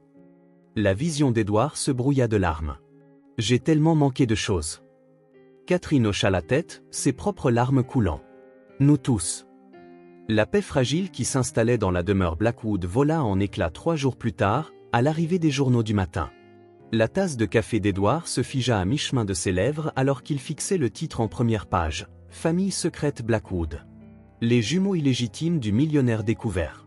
La vision d'Édouard se brouilla de larmes. « J'ai tellement manqué de choses. » Catherine hocha la tête, ses propres larmes coulant. « Nous tous. » La paix fragile qui s'installait dans la demeure Blackwood vola en éclats 3 jours plus tard, à l'arrivée des journaux du matin. La tasse de café d'Édouard se figea à mi-chemin de ses lèvres alors qu'il fixait le titre en première page, « Famille secrète Blackwood ». Les jumeaux illégitimes du millionnaire découvert.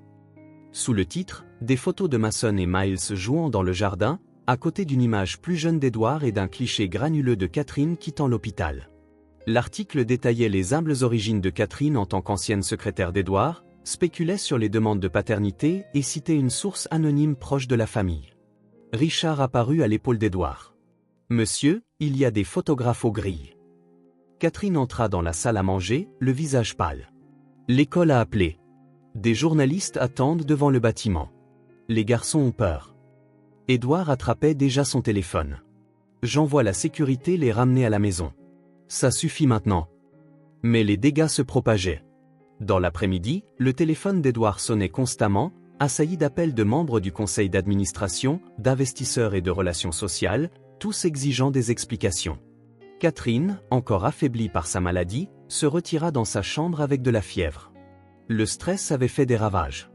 Sous le titre, des photos de Mason et Miles jouant dans le jardin, à côté d'une image plus jeune d'Edward et d'un cliché granuleux de Catherine quittant l'hôpital. L'article détaillait les humbles origines de Catherine en tant qu'ancienne secrétaire d'Edward, spéculait sur les demandes de paternité et citait une source anonyme proche de la famille. Richard apparut à l'épaule d'Edward. « Monsieur, il y a des photographes aux grilles. » Catherine entra dans la salle à manger, le visage pâle. L'école a appelé. Des journalistes attendent devant le bâtiment. Les garçons ont peur. Edward attrapait déjà son téléphone. J'envoie la sécurité les ramener à la maison. Ça suffit maintenant. Mais les dégâts se propageaient. Dans l'après-midi, le téléphone d'Edward sonnait constamment, assailli d'appels de membres du conseil d'administration, d'investisseurs et de relations sociales, tous exigeant des explications. Catherine, encore affaiblie par sa maladie, se retira dans sa chambre avec de la fièvre. Le stress avait fait des ravages.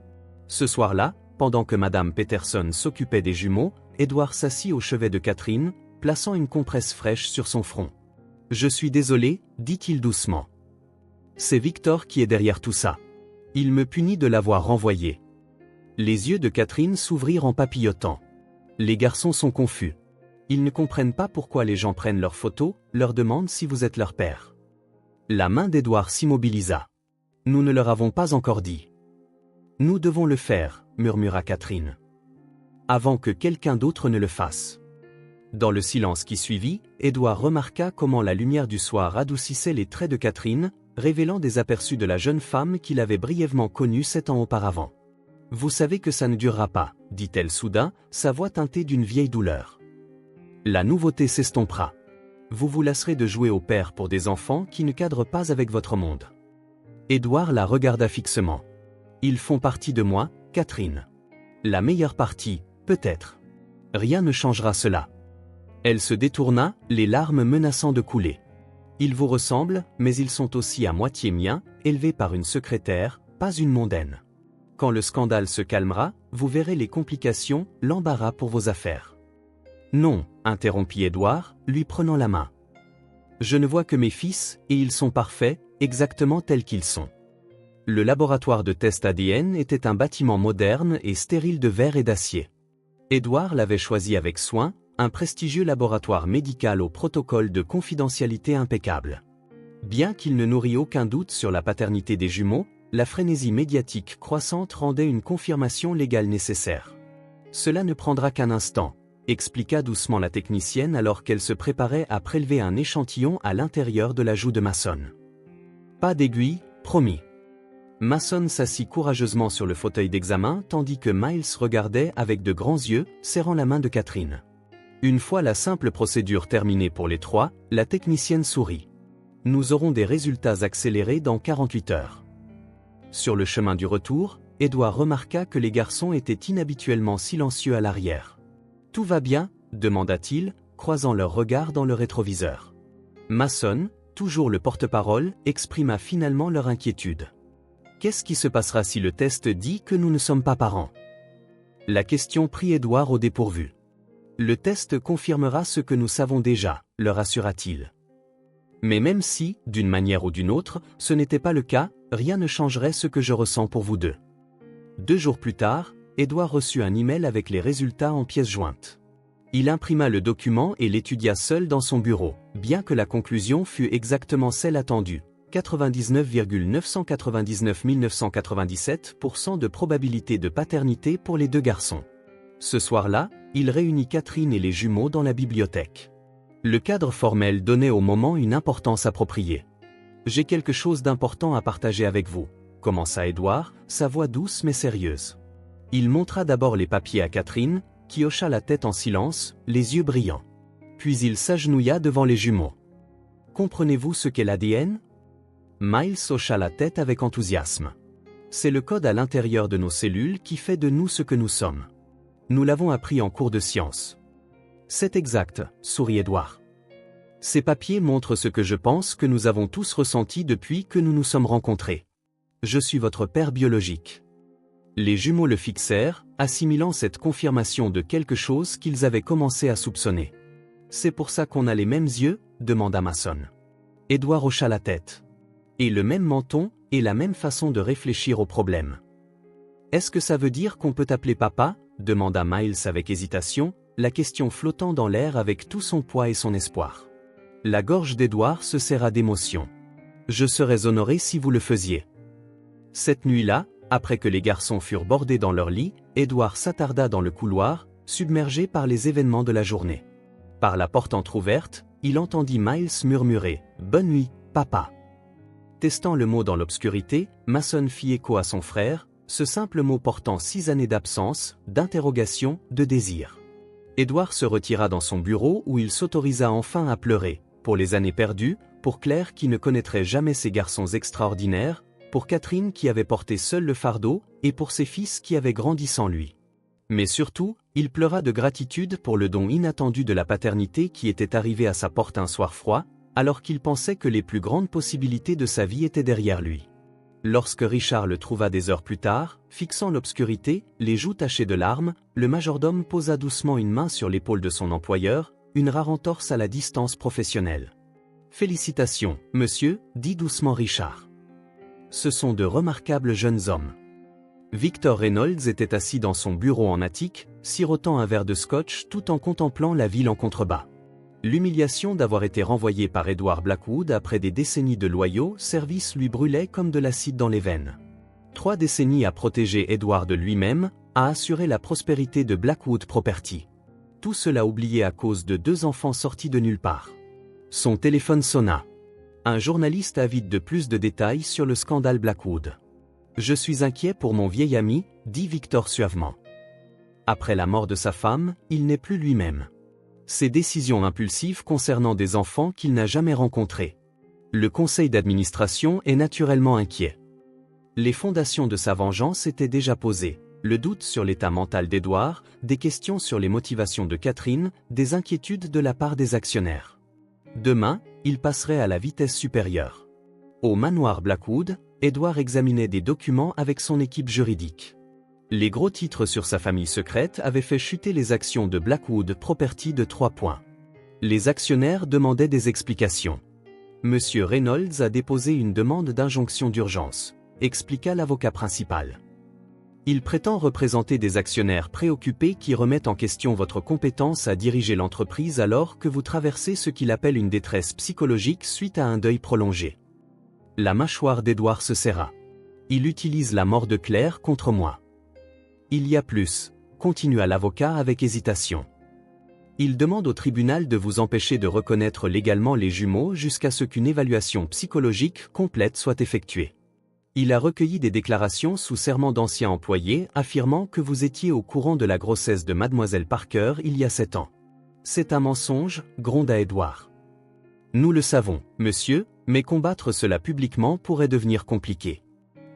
Ce soir-là, pendant que Madame Peterson s'occupait des jumeaux, Edward s'assit au chevet de Catherine, plaçant une compresse fraîche sur son front. « Je suis désolé, dit-il doucement. C'est Victor qui est derrière tout ça. Il me punit de l'avoir renvoyé. » Les yeux de Catherine s'ouvrirent en papillotant. Les garçons sont confus. Ils ne comprennent pas pourquoi les gens prennent leurs photos, leur demandent si vous êtes leur père. La main d'Edward s'immobilisa. « Nous ne leur avons pas encore dit. »« Nous devons le faire, » murmura Catherine. « Avant que quelqu'un d'autre ne le fasse. » Dans le silence qui suivit, Edward remarqua comment la lumière du soir adoucissait les traits de Catherine, révélant des aperçus de la jeune femme qu'il avait brièvement connue 7 ans auparavant. « Vous savez que ça ne durera pas, » dit-elle soudain, sa voix teintée d'une vieille douleur. La nouveauté s'estompera. Vous vous lasserez de jouer au père pour des enfants qui ne cadrent pas avec votre monde. Edward la regarda fixement. Ils font partie de moi, Catherine. La meilleure partie, peut-être. Rien ne changera cela. Elle se détourna, les larmes menaçant de couler. Ils vous ressemblent, mais ils sont aussi à moitié miens, élevés par une secrétaire, pas une mondaine. Quand le scandale se calmera, vous verrez les complications, l'embarras pour vos affaires. Non, interrompit Edward, lui prenant la main. Je ne vois que mes fils, et ils sont parfaits, exactement tels qu'ils sont. Le laboratoire de test ADN était un bâtiment moderne et stérile de verre et d'acier. Edward l'avait choisi avec soin, un prestigieux laboratoire médical au protocole de confidentialité impeccable. Bien qu'il ne nourrit aucun doute sur la paternité des jumeaux, la frénésie médiatique croissante rendait une confirmation légale nécessaire. Cela ne prendra qu'un instant, expliqua doucement la technicienne alors qu'elle se préparait à prélever un échantillon à l'intérieur de la joue de Mason. Pas d'aiguille, promis. Mason s'assit courageusement sur le fauteuil d'examen tandis que Miles regardait avec de grands yeux, serrant la main de Catherine. Une fois la simple procédure terminée pour les trois, la technicienne sourit. Nous aurons des résultats accélérés dans 48 heures. Sur le chemin du retour, Edward remarqua que les garçons étaient inhabituellement silencieux à l'arrière. « Tout va bien ?» demanda-t-il, croisant leurs regards dans le rétroviseur. Mason, toujours le porte-parole, exprima finalement leur inquiétude. « Qu'est-ce qui se passera si le test dit que nous ne sommes pas parents ?» La question prit Edward au dépourvu. « Le test confirmera ce que nous savons déjà, leur assura-t-il. Mais même si, d'une manière ou d'une autre, ce n'était pas le cas, rien ne changerait ce que je ressens pour vous deux. » 2 jours plus tard, Edward reçut un email avec les résultats en pièces jointes. Il imprima le document et l'étudia seul dans son bureau, bien que la conclusion fût exactement celle attendue. 99,999 997% de probabilité de paternité pour les 2 garçons. Ce soir-là, il réunit Catherine et les jumeaux dans la bibliothèque. Le cadre formel donnait au moment une importance appropriée. « J'ai quelque chose d'important à partager avec vous », commença Edward, sa voix douce mais sérieuse. Il montra d'abord les papiers à Catherine, qui hocha la tête en silence, les yeux brillants. Puis il s'agenouilla devant les jumeaux. « Comprenez-vous ce qu'est l'ADN » Miles hocha la tête avec enthousiasme. « C'est le code à l'intérieur de nos cellules qui fait de nous ce que nous sommes. Nous l'avons appris en cours de sciences. » « C'est exact, » sourit Edward. « Ces papiers montrent ce que je pense que nous avons tous ressenti depuis que nous nous sommes rencontrés. Je suis votre père biologique. » Les jumeaux le fixèrent, assimilant cette confirmation de quelque chose qu'ils avaient commencé à soupçonner. « C'est pour ça qu'on a les mêmes yeux ?» demanda Mason. Edward hocha la tête. Et le même menton, et la même façon de réfléchir au problème. Est-ce que ça veut dire qu'on peut t'appeler papa? Demanda Miles avec hésitation, la question flottant dans l'air avec tout son poids et son espoir. La gorge d'Edward se serra d'émotion. Je serais honoré si vous le faisiez. Cette nuit-là, après que les garçons furent bordés dans leur lit, Edward s'attarda dans le couloir, submergé par les événements de la journée. Par la porte entr'ouverte, il entendit Miles murmurer « Bonne nuit, papa ». Testant le mot dans l'obscurité, Mason fit écho à son frère, ce simple mot portant 6 années d'absence, d'interrogation, de désir. Edward se retira dans son bureau où il s'autorisa enfin à pleurer, pour les années perdues, pour Claire qui ne connaîtrait jamais ces garçons extraordinaires, pour Catherine qui avait porté seule le fardeau, et pour ses fils qui avaient grandi sans lui. Mais surtout, il pleura de gratitude pour le don inattendu de la paternité qui était arrivé à sa porte un soir froid, alors qu'il pensait que les plus grandes possibilités de sa vie étaient derrière lui. Lorsque Richard le trouva des heures plus tard, fixant l'obscurité, les joues tachées de larmes, le majordome posa doucement une main sur l'épaule de son employeur, une rare entorse à la distance professionnelle. « Félicitations, monsieur, dit doucement Richard. Ce sont de remarquables jeunes hommes. » Victor Reynolds était assis dans son bureau en attique, sirotant un verre de scotch tout en contemplant la ville en contrebas. L'humiliation d'avoir été renvoyé par Edward Blackwood après des décennies de loyaux services lui brûlait comme de l'acide dans les veines. 3 décennies à protéger Edward de lui-même, à assurer la prospérité de Blackwood Property. Tout cela oublié à cause de 2 enfants sortis de nulle part. Son téléphone sonna. Un journaliste avide de plus de détails sur le scandale Blackwood. « Je suis inquiet pour mon vieil ami », dit Victor suavement. Après la mort de sa femme, il n'est plus lui-même. Ses décisions impulsives concernant des enfants qu'il n'a jamais rencontrés. Le conseil d'administration est naturellement inquiet. Les fondations de sa vengeance étaient déjà posées, le doute sur l'état mental d'Edward, des questions sur les motivations de Catherine, des inquiétudes de la part des actionnaires. Demain, il passerait à la vitesse supérieure. Au manoir Blackwood, Edward examinait des documents avec son équipe juridique. Les gros titres sur sa famille secrète avaient fait chuter les actions de Blackwood Property de 3 points. Les actionnaires demandaient des explications. Monsieur Reynolds a déposé une demande d'injonction d'urgence, expliqua l'avocat principal. Il prétend représenter des actionnaires préoccupés qui remettent en question votre compétence à diriger l'entreprise alors que vous traversez ce qu'il appelle une détresse psychologique suite à un deuil prolongé. La mâchoire d'Edward se serra. Il utilise la mort de Claire contre moi. Il y a plus, continua l'avocat avec hésitation. Il demande au tribunal de vous empêcher de reconnaître légalement les jumeaux jusqu'à ce qu'une évaluation psychologique complète soit effectuée. Il a recueilli des déclarations sous serment d'anciens employés affirmant que vous étiez au courant de la grossesse de Mademoiselle Parker il y a 7 ans. C'est un mensonge, gronda Edward. Nous le savons, monsieur, mais combattre cela publiquement pourrait devenir compliqué.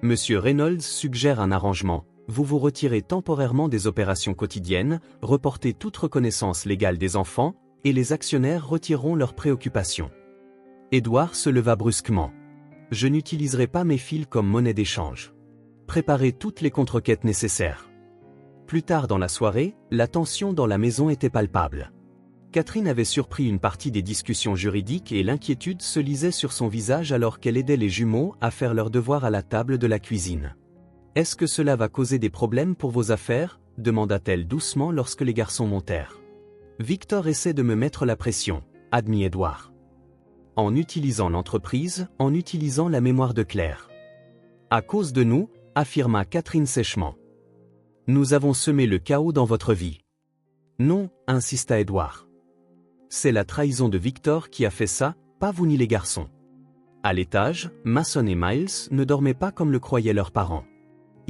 Monsieur Reynolds suggère un arrangement. Vous vous retirez temporairement des opérations quotidiennes, reportez toute reconnaissance légale des enfants, et les actionnaires retireront leurs préoccupations. Edward se leva brusquement. Je n'utiliserai pas mes fils comme monnaie d'échange. Préparez toutes les contrequêtes nécessaires. Plus tard dans la soirée, la tension dans la maison était palpable. Catherine avait surpris une partie des discussions juridiques et l'inquiétude se lisait sur son visage alors qu'elle aidait les jumeaux à faire leurs devoirs à la table de la cuisine. « Est-ce que cela va causer des problèmes pour vos affaires ?» demanda-t-elle doucement lorsque les garçons montèrent. « Victor essaie de me mettre la pression », admit Edward. « En utilisant l'entreprise, en utilisant la mémoire de Claire. »« À cause de nous », affirma Catherine sèchement. « Nous avons semé le chaos dans votre vie. »« Non », insista Edward. « C'est la trahison de Victor qui a fait ça, pas vous ni les garçons. » À l'étage, Mason et Miles ne dormaient pas comme le croyaient leurs parents.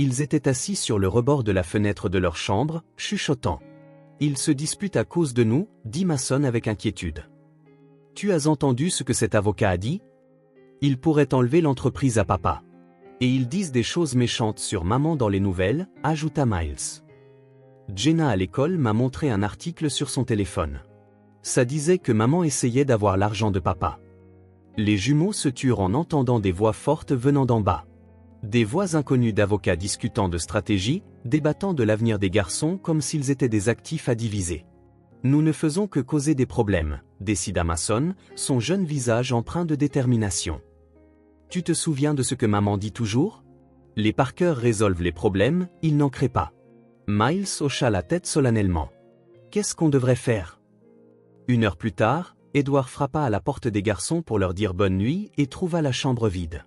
Ils étaient assis sur le rebord de la fenêtre de leur chambre, chuchotant. « Ils se disputent à cause de nous », dit Mason avec inquiétude. « Tu as entendu ce que cet avocat a dit ? Ils pourraient enlever l'entreprise à papa. Et ils disent des choses méchantes sur maman dans les nouvelles, ajouta Miles. Jenna à l'école m'a montré un article sur son téléphone. Ça disait que maman essayait d'avoir l'argent de papa. Les jumeaux se turent en entendant des voix fortes venant d'en bas. Des voix inconnues d'avocats discutant de stratégie, débattant de l'avenir des garçons comme s'ils étaient des actifs à diviser. Nous ne faisons que causer des problèmes, décida Mason, son jeune visage empreint de détermination. Tu te souviens de ce que maman dit toujours? Les Parker résolvent les problèmes, ils n'en créent pas. Miles hocha la tête solennellement. Qu'est-ce qu'on devrait faire? 1 heure plus tard, Edward frappa à la porte des garçons pour leur dire bonne nuit et trouva la chambre vide.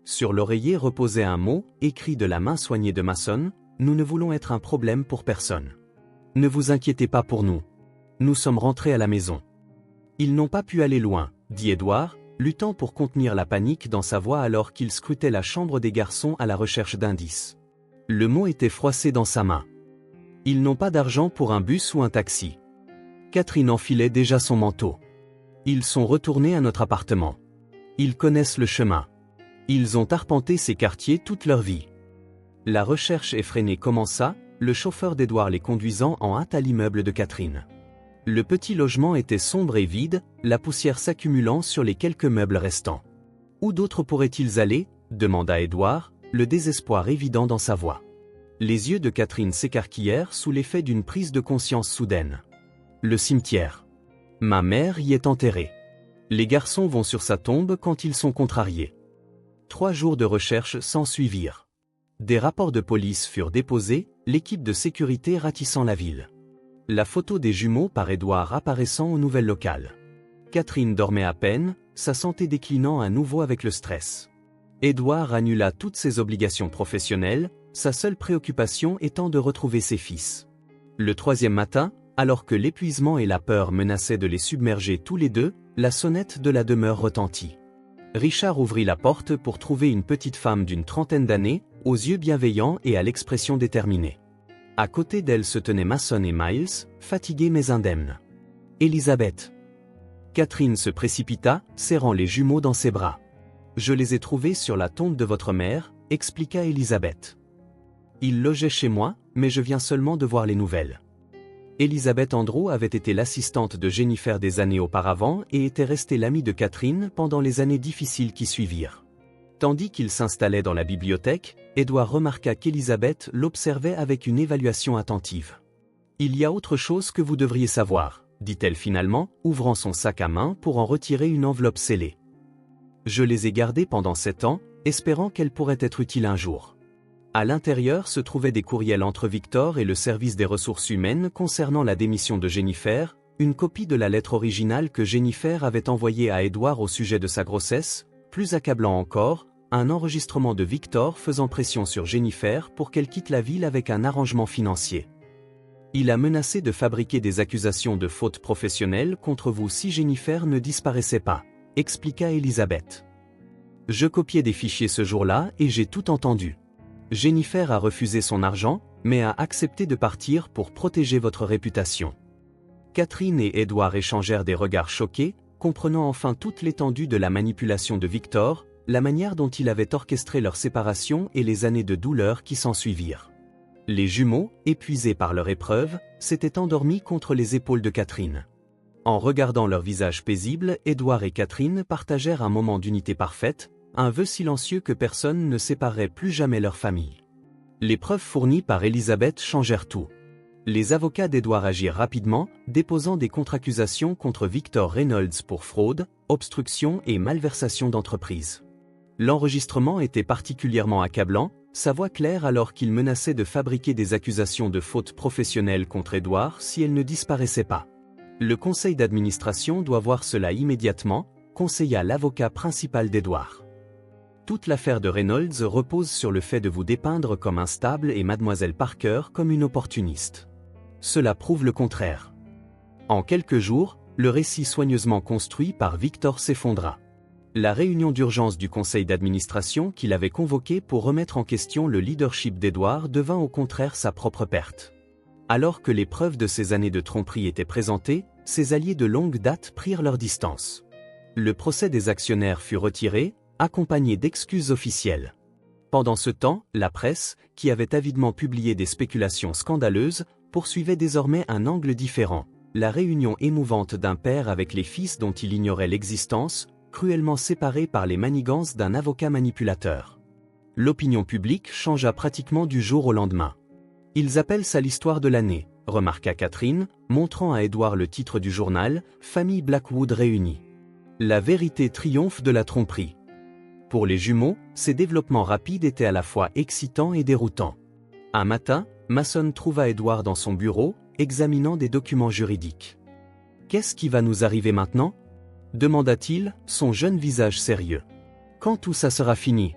Sur l'oreiller reposait un mot, écrit de la main soignée de Mason: Nous ne voulons être un problème pour personne. Ne vous inquiétez pas pour nous. Nous sommes rentrés à la maison. Ils n'ont pas pu aller loin, dit Edward, luttant pour contenir la panique dans sa voix alors qu'il scrutait la chambre des garçons à la recherche d'indices. Le mot était froissé dans sa main. Ils n'ont pas d'argent pour un bus ou un taxi. Catherine enfilait déjà son manteau. Ils sont retournés à notre appartement. Ils connaissent le chemin. Ils ont arpenté ces quartiers toute leur vie. La recherche effrénée commença, le chauffeur d'Edward les conduisant en hâte à l'immeuble de Catherine. Le petit logement était sombre et vide, la poussière s'accumulant sur les quelques meubles restants. Où d'autres pourraient-ils aller? Demanda Edward, le désespoir évident dans sa voix. Les yeux de Catherine s'écarquillèrent sous l'effet d'une prise de conscience soudaine. Le cimetière. Ma mère y est enterrée. Les garçons vont sur sa tombe quand ils sont contrariés. 3 jours de recherche s'ensuivirent. Des rapports de police furent déposés, l'équipe de sécurité ratissant la ville. La photo des jumeaux par Edward apparaissant aux nouvelles locales. Catherine dormait à peine, sa santé déclinant à nouveau avec le stress. Edward annula toutes ses obligations professionnelles, sa seule préoccupation étant de retrouver ses fils. Le 3e matin, alors que l'épuisement et la peur menaçaient de les submerger tous les deux, la sonnette de la demeure retentit. Richard ouvrit la porte pour trouver une petite femme d'une 30aine d'années, aux yeux bienveillants et à l'expression déterminée. À côté d'elle se tenaient Mason et Miles, fatigués mais indemnes. Elizabeth. Catherine se précipita, serrant les jumeaux dans ses bras. Je les ai trouvés sur la tombe de votre mère, expliqua Elizabeth. Ils logeaient chez moi, mais je viens seulement de voir les nouvelles. Elizabeth Andrew avait été l'assistante de Jennifer des années auparavant et était restée l'amie de Catherine pendant les années difficiles qui suivirent. Tandis qu'il s'installait dans la bibliothèque, Edward remarqua qu'Elizabeth l'observait avec une évaluation attentive. « Il y a autre chose que vous devriez savoir, » dit-elle finalement, ouvrant son sac à main pour en retirer une enveloppe scellée. « Je les ai gardées pendant 7 ans, espérant qu'elles pourraient être utiles un jour. » À l'intérieur se trouvaient des courriels entre Victor et le service des ressources humaines concernant la démission de Jennifer, une copie de la lettre originale que Jennifer avait envoyée à Edward au sujet de sa grossesse, plus accablant encore, un enregistrement de Victor faisant pression sur Jennifer pour qu'elle quitte la ville avec un arrangement financier. Il a menacé de fabriquer des accusations de faute professionnelle contre vous si Jennifer ne disparaissait pas, expliqua Elizabeth. Je copiais des fichiers ce jour-là et j'ai tout entendu. Jennifer a refusé son argent, mais a accepté de partir pour protéger votre réputation. Catherine et Edward échangèrent des regards choqués, comprenant enfin toute l'étendue de la manipulation de Victor, la manière dont il avait orchestré leur séparation et les années de douleur qui s'ensuivirent. Les jumeaux, épuisés par leur épreuve, s'étaient endormis contre les épaules de Catherine. En regardant leur visage paisible, Edward et Catherine partagèrent un moment d'unité parfaite, un vœu silencieux que personne ne séparerait plus jamais leur famille. Les preuves fournies par Elizabeth changèrent tout. Les avocats d'Edward agirent rapidement, déposant des contre-accusations contre Victor Reynolds pour fraude, obstruction et malversation d'entreprise. L'enregistrement était particulièrement accablant, sa voix claire alors qu'il menaçait de fabriquer des accusations de faute professionnelle contre Edward si elle ne disparaissait pas. Le conseil d'administration doit voir cela immédiatement, conseilla l'avocat principal d'Edward. Toute l'affaire de Reynolds repose sur le fait de vous dépeindre comme instable et mademoiselle Parker comme une opportuniste. Cela prouve le contraire. En quelques jours, le récit soigneusement construit par Victor s'effondra. La réunion d'urgence du conseil d'administration qu'il avait convoquée pour remettre en question le leadership d'Edward devint au contraire sa propre perte. Alors que les preuves de ces années de tromperie étaient présentées, ses alliés de longue date prirent leur distance. Le procès des actionnaires fut retiré, accompagné d'excuses officielles. Pendant ce temps, la presse, qui avait avidement publié des spéculations scandaleuses, poursuivait désormais un angle différent, la réunion émouvante d'un père avec les fils dont il ignorait l'existence, cruellement séparés par les manigances d'un avocat manipulateur. L'opinion publique changea pratiquement du jour au lendemain. « Ils appellent ça l'histoire de l'année », remarqua Catherine, montrant à Edward le titre du journal, « Famille Blackwood réunie. La vérité triomphe de la tromperie. » Pour les jumeaux, ces développements rapides étaient à la fois excitants et déroutants. Un matin, Mason trouva Edward dans son bureau, examinant des documents juridiques. « Qu'est-ce qui va nous arriver maintenant » demanda-t-il, son jeune visage sérieux. « Quand tout ça sera fini ?»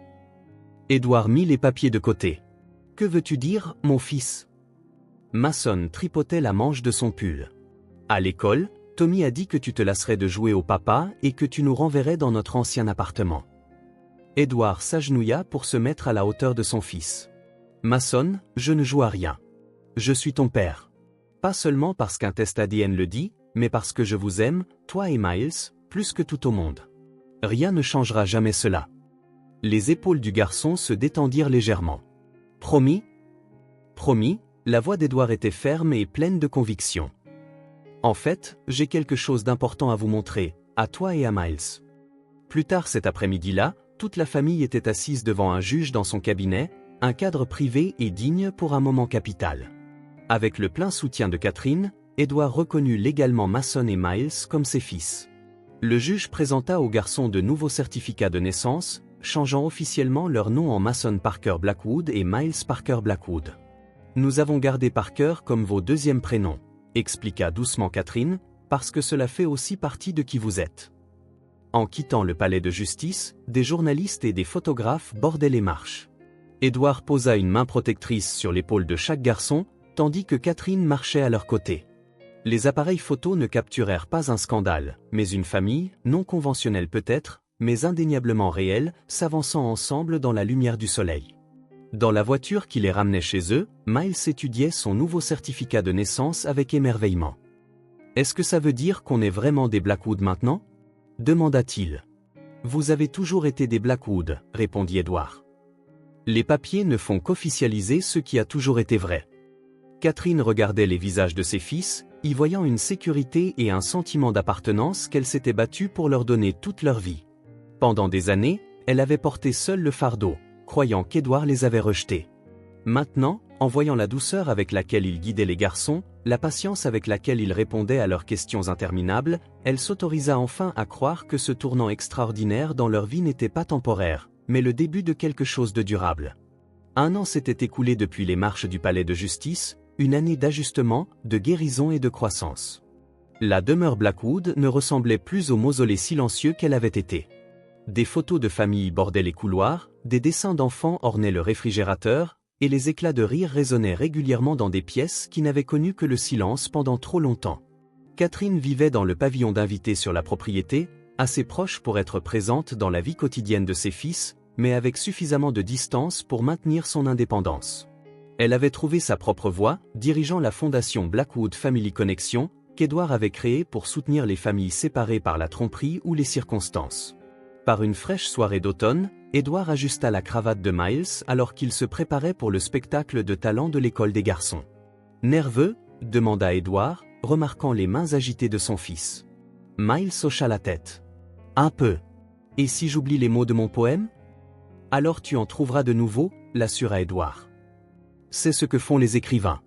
Edward mit les papiers de côté. « Que veux-tu dire, mon fils ?» Mason tripotait la manche de son pull. « À l'école, Tommy a dit que tu te lasserais de jouer au papa et que tu nous renverrais dans notre ancien appartement. » Edward s'agenouilla pour se mettre à la hauteur de son fils. « Mason, je ne joue à rien. Je suis ton père. Pas seulement parce qu'un test ADN le dit, mais parce que je vous aime, toi et Miles, plus que tout au monde. Rien ne changera jamais cela. » Les épaules du garçon se détendirent légèrement. « Promis ?» Promis, la voix d'Edward était ferme et pleine de conviction. « En fait, j'ai quelque chose d'important à vous montrer, à toi et à Miles. » Plus tard cet après-midi-là, toute la famille était assise devant un juge dans son cabinet, un cadre privé et digne pour un moment capital. Avec le plein soutien de Catherine, Edward reconnut légalement Mason et Miles comme ses fils. Le juge présenta aux garçons de nouveaux certificats de naissance, changeant officiellement leur nom en Mason Parker Blackwood et Miles Parker Blackwood. « Nous avons gardé Parker comme vos deuxièmes prénoms, » expliqua doucement Catherine, « parce que cela fait aussi partie de qui vous êtes. » En quittant le palais de justice, des journalistes et des photographes bordaient les marches. Edward posa une main protectrice sur l'épaule de chaque garçon, tandis que Catherine marchait à leur côté. Les appareils photos ne capturèrent pas un scandale, mais une famille, non conventionnelle peut-être, mais indéniablement réelle, s'avançant ensemble dans la lumière du soleil. Dans la voiture qui les ramenait chez eux, Miles étudiait son nouveau certificat de naissance avec émerveillement. « Est-ce que ça veut dire qu'on est vraiment des Blackwood maintenant ?» demanda-t-il. « Vous avez toujours été des Blackwood, » répondit Edward. « Les papiers ne font qu'officialiser ce qui a toujours été vrai. » Catherine regardait les visages de ses fils, y voyant une sécurité et un sentiment d'appartenance qu'elle s'était battue pour leur donner toute leur vie. Pendant des années, elle avait porté seule le fardeau, croyant qu'Edward les avait rejetés. Maintenant, en voyant la douceur avec laquelle il guidait les garçons, la patience avec laquelle il répondait à leurs questions interminables, elle s'autorisa enfin à croire que ce tournant extraordinaire dans leur vie n'était pas temporaire, mais le début de quelque chose de durable. 1 an s'était écoulé depuis les marches du palais de justice, une année d'ajustement, de guérison et de croissance. La demeure Blackwood ne ressemblait plus au mausolée silencieux qu'elle avait été. Des photos de famille bordaient les couloirs, des dessins d'enfants ornaient le réfrigérateur, et les éclats de rire résonnaient régulièrement dans des pièces qui n'avaient connu que le silence pendant trop longtemps. Catherine vivait dans le pavillon d'invités sur la propriété, assez proche pour être présente dans la vie quotidienne de ses fils, mais avec suffisamment de distance pour maintenir son indépendance. Elle avait trouvé sa propre voie, dirigeant la fondation Blackwood Family Connection, qu'Edward avait créée pour soutenir les familles séparées par la tromperie ou les circonstances. Par une fraîche soirée d'automne, Edward ajusta la cravate de Miles alors qu'il se préparait pour le spectacle de talent de l'école des garçons. « Nerveux ?» demanda Edward, remarquant les mains agitées de son fils. Miles hocha la tête. « Un peu. Et si j'oublie les mots de mon poème ?»« Alors tu en trouveras de nouveaux » l'assura Edward. « C'est ce que font les écrivains. »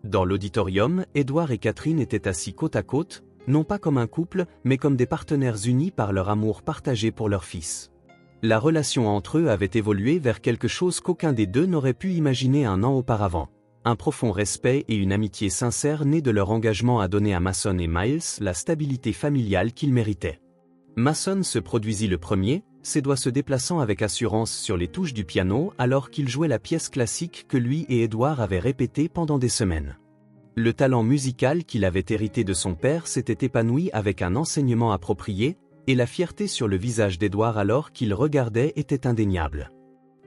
Dans l'auditorium, Edward et Catherine étaient assis côte à côte, non pas comme un couple, mais comme des partenaires unis par leur amour partagé pour leur fils. La relation entre eux avait évolué vers quelque chose qu'aucun des deux n'aurait pu imaginer 1 an auparavant. Un profond respect et une amitié sincère nés de leur engagement à donner à Mason et Miles la stabilité familiale qu'ils méritaient. Mason se produisit le premier, ses doigts se déplaçant avec assurance sur les touches du piano alors qu'il jouait la pièce classique que lui et Edward avaient répétée pendant des semaines. Le talent musical qu'il avait hérité de son père s'était épanoui avec un enseignement approprié, et la fierté sur le visage d'Edward alors qu'il regardait était indéniable.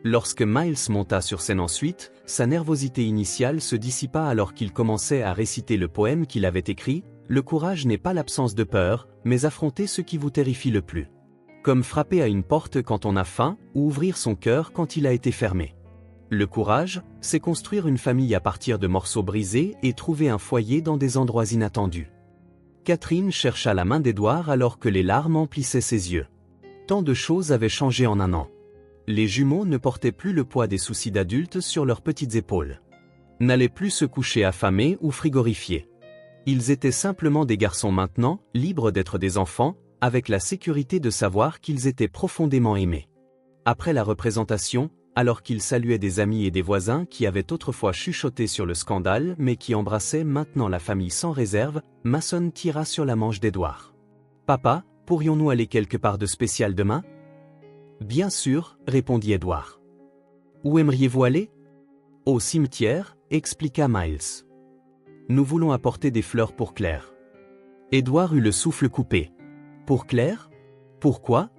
Lorsque Miles monta sur scène ensuite, sa nervosité initiale se dissipa alors qu'il commençait à réciter le poème qu'il avait écrit. Le courage n'est pas l'absence de peur, mais affronter ce qui vous terrifie le plus. Comme frapper à une porte quand on a faim, ou ouvrir son cœur quand il a été fermé. Le courage, c'est construire une famille à partir de morceaux brisés et trouver un foyer dans des endroits inattendus. Catherine chercha la main d'Edward alors que les larmes emplissaient ses yeux. Tant de choses avaient changé en 1 an. Les jumeaux ne portaient plus le poids des soucis d'adultes sur leurs petites épaules. N'allaient plus se coucher affamés ou frigorifiés. Ils étaient simplement des garçons maintenant, libres d'être des enfants, avec la sécurité de savoir qu'ils étaient profondément aimés. Après la représentation, alors qu'il saluait des amis et des voisins qui avaient autrefois chuchoté sur le scandale mais qui embrassaient maintenant la famille sans réserve, Mason tira sur la manche d'Edward. « Papa, pourrions-nous aller quelque part de spécial demain ?»« Bien sûr, répondit Edward. « Où aimeriez-vous aller ?»« Au cimetière, expliqua Miles. « Nous voulons apporter des fleurs pour Claire. » Edward eut le souffle coupé. « Pour Claire ? Pourquoi ?»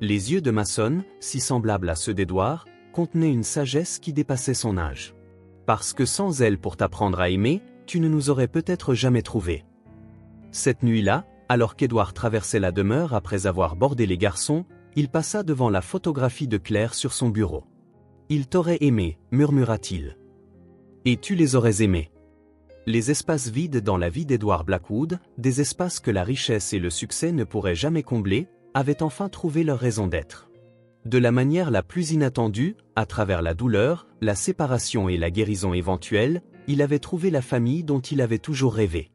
Les yeux de Mason, si semblables à ceux d'Edward, contenaient une sagesse qui dépassait son âge. « Parce que sans elle pour t'apprendre à aimer, tu ne nous aurais peut-être jamais trouvés. » Cette nuit-là, alors qu'Edward traversait la demeure après avoir bordé les garçons, il passa devant la photographie de Claire sur son bureau. « Il t'aurait aimé, murmura-t-il. Et tu les aurais aimés. » Les espaces vides dans la vie d'Edward Blackwood, des espaces que la richesse et le succès ne pourraient jamais combler, avaient enfin trouvé leur raison d'être. De la manière la plus inattendue, à travers la douleur, la séparation et la guérison éventuelle, il avait trouvé la famille dont il avait toujours rêvé.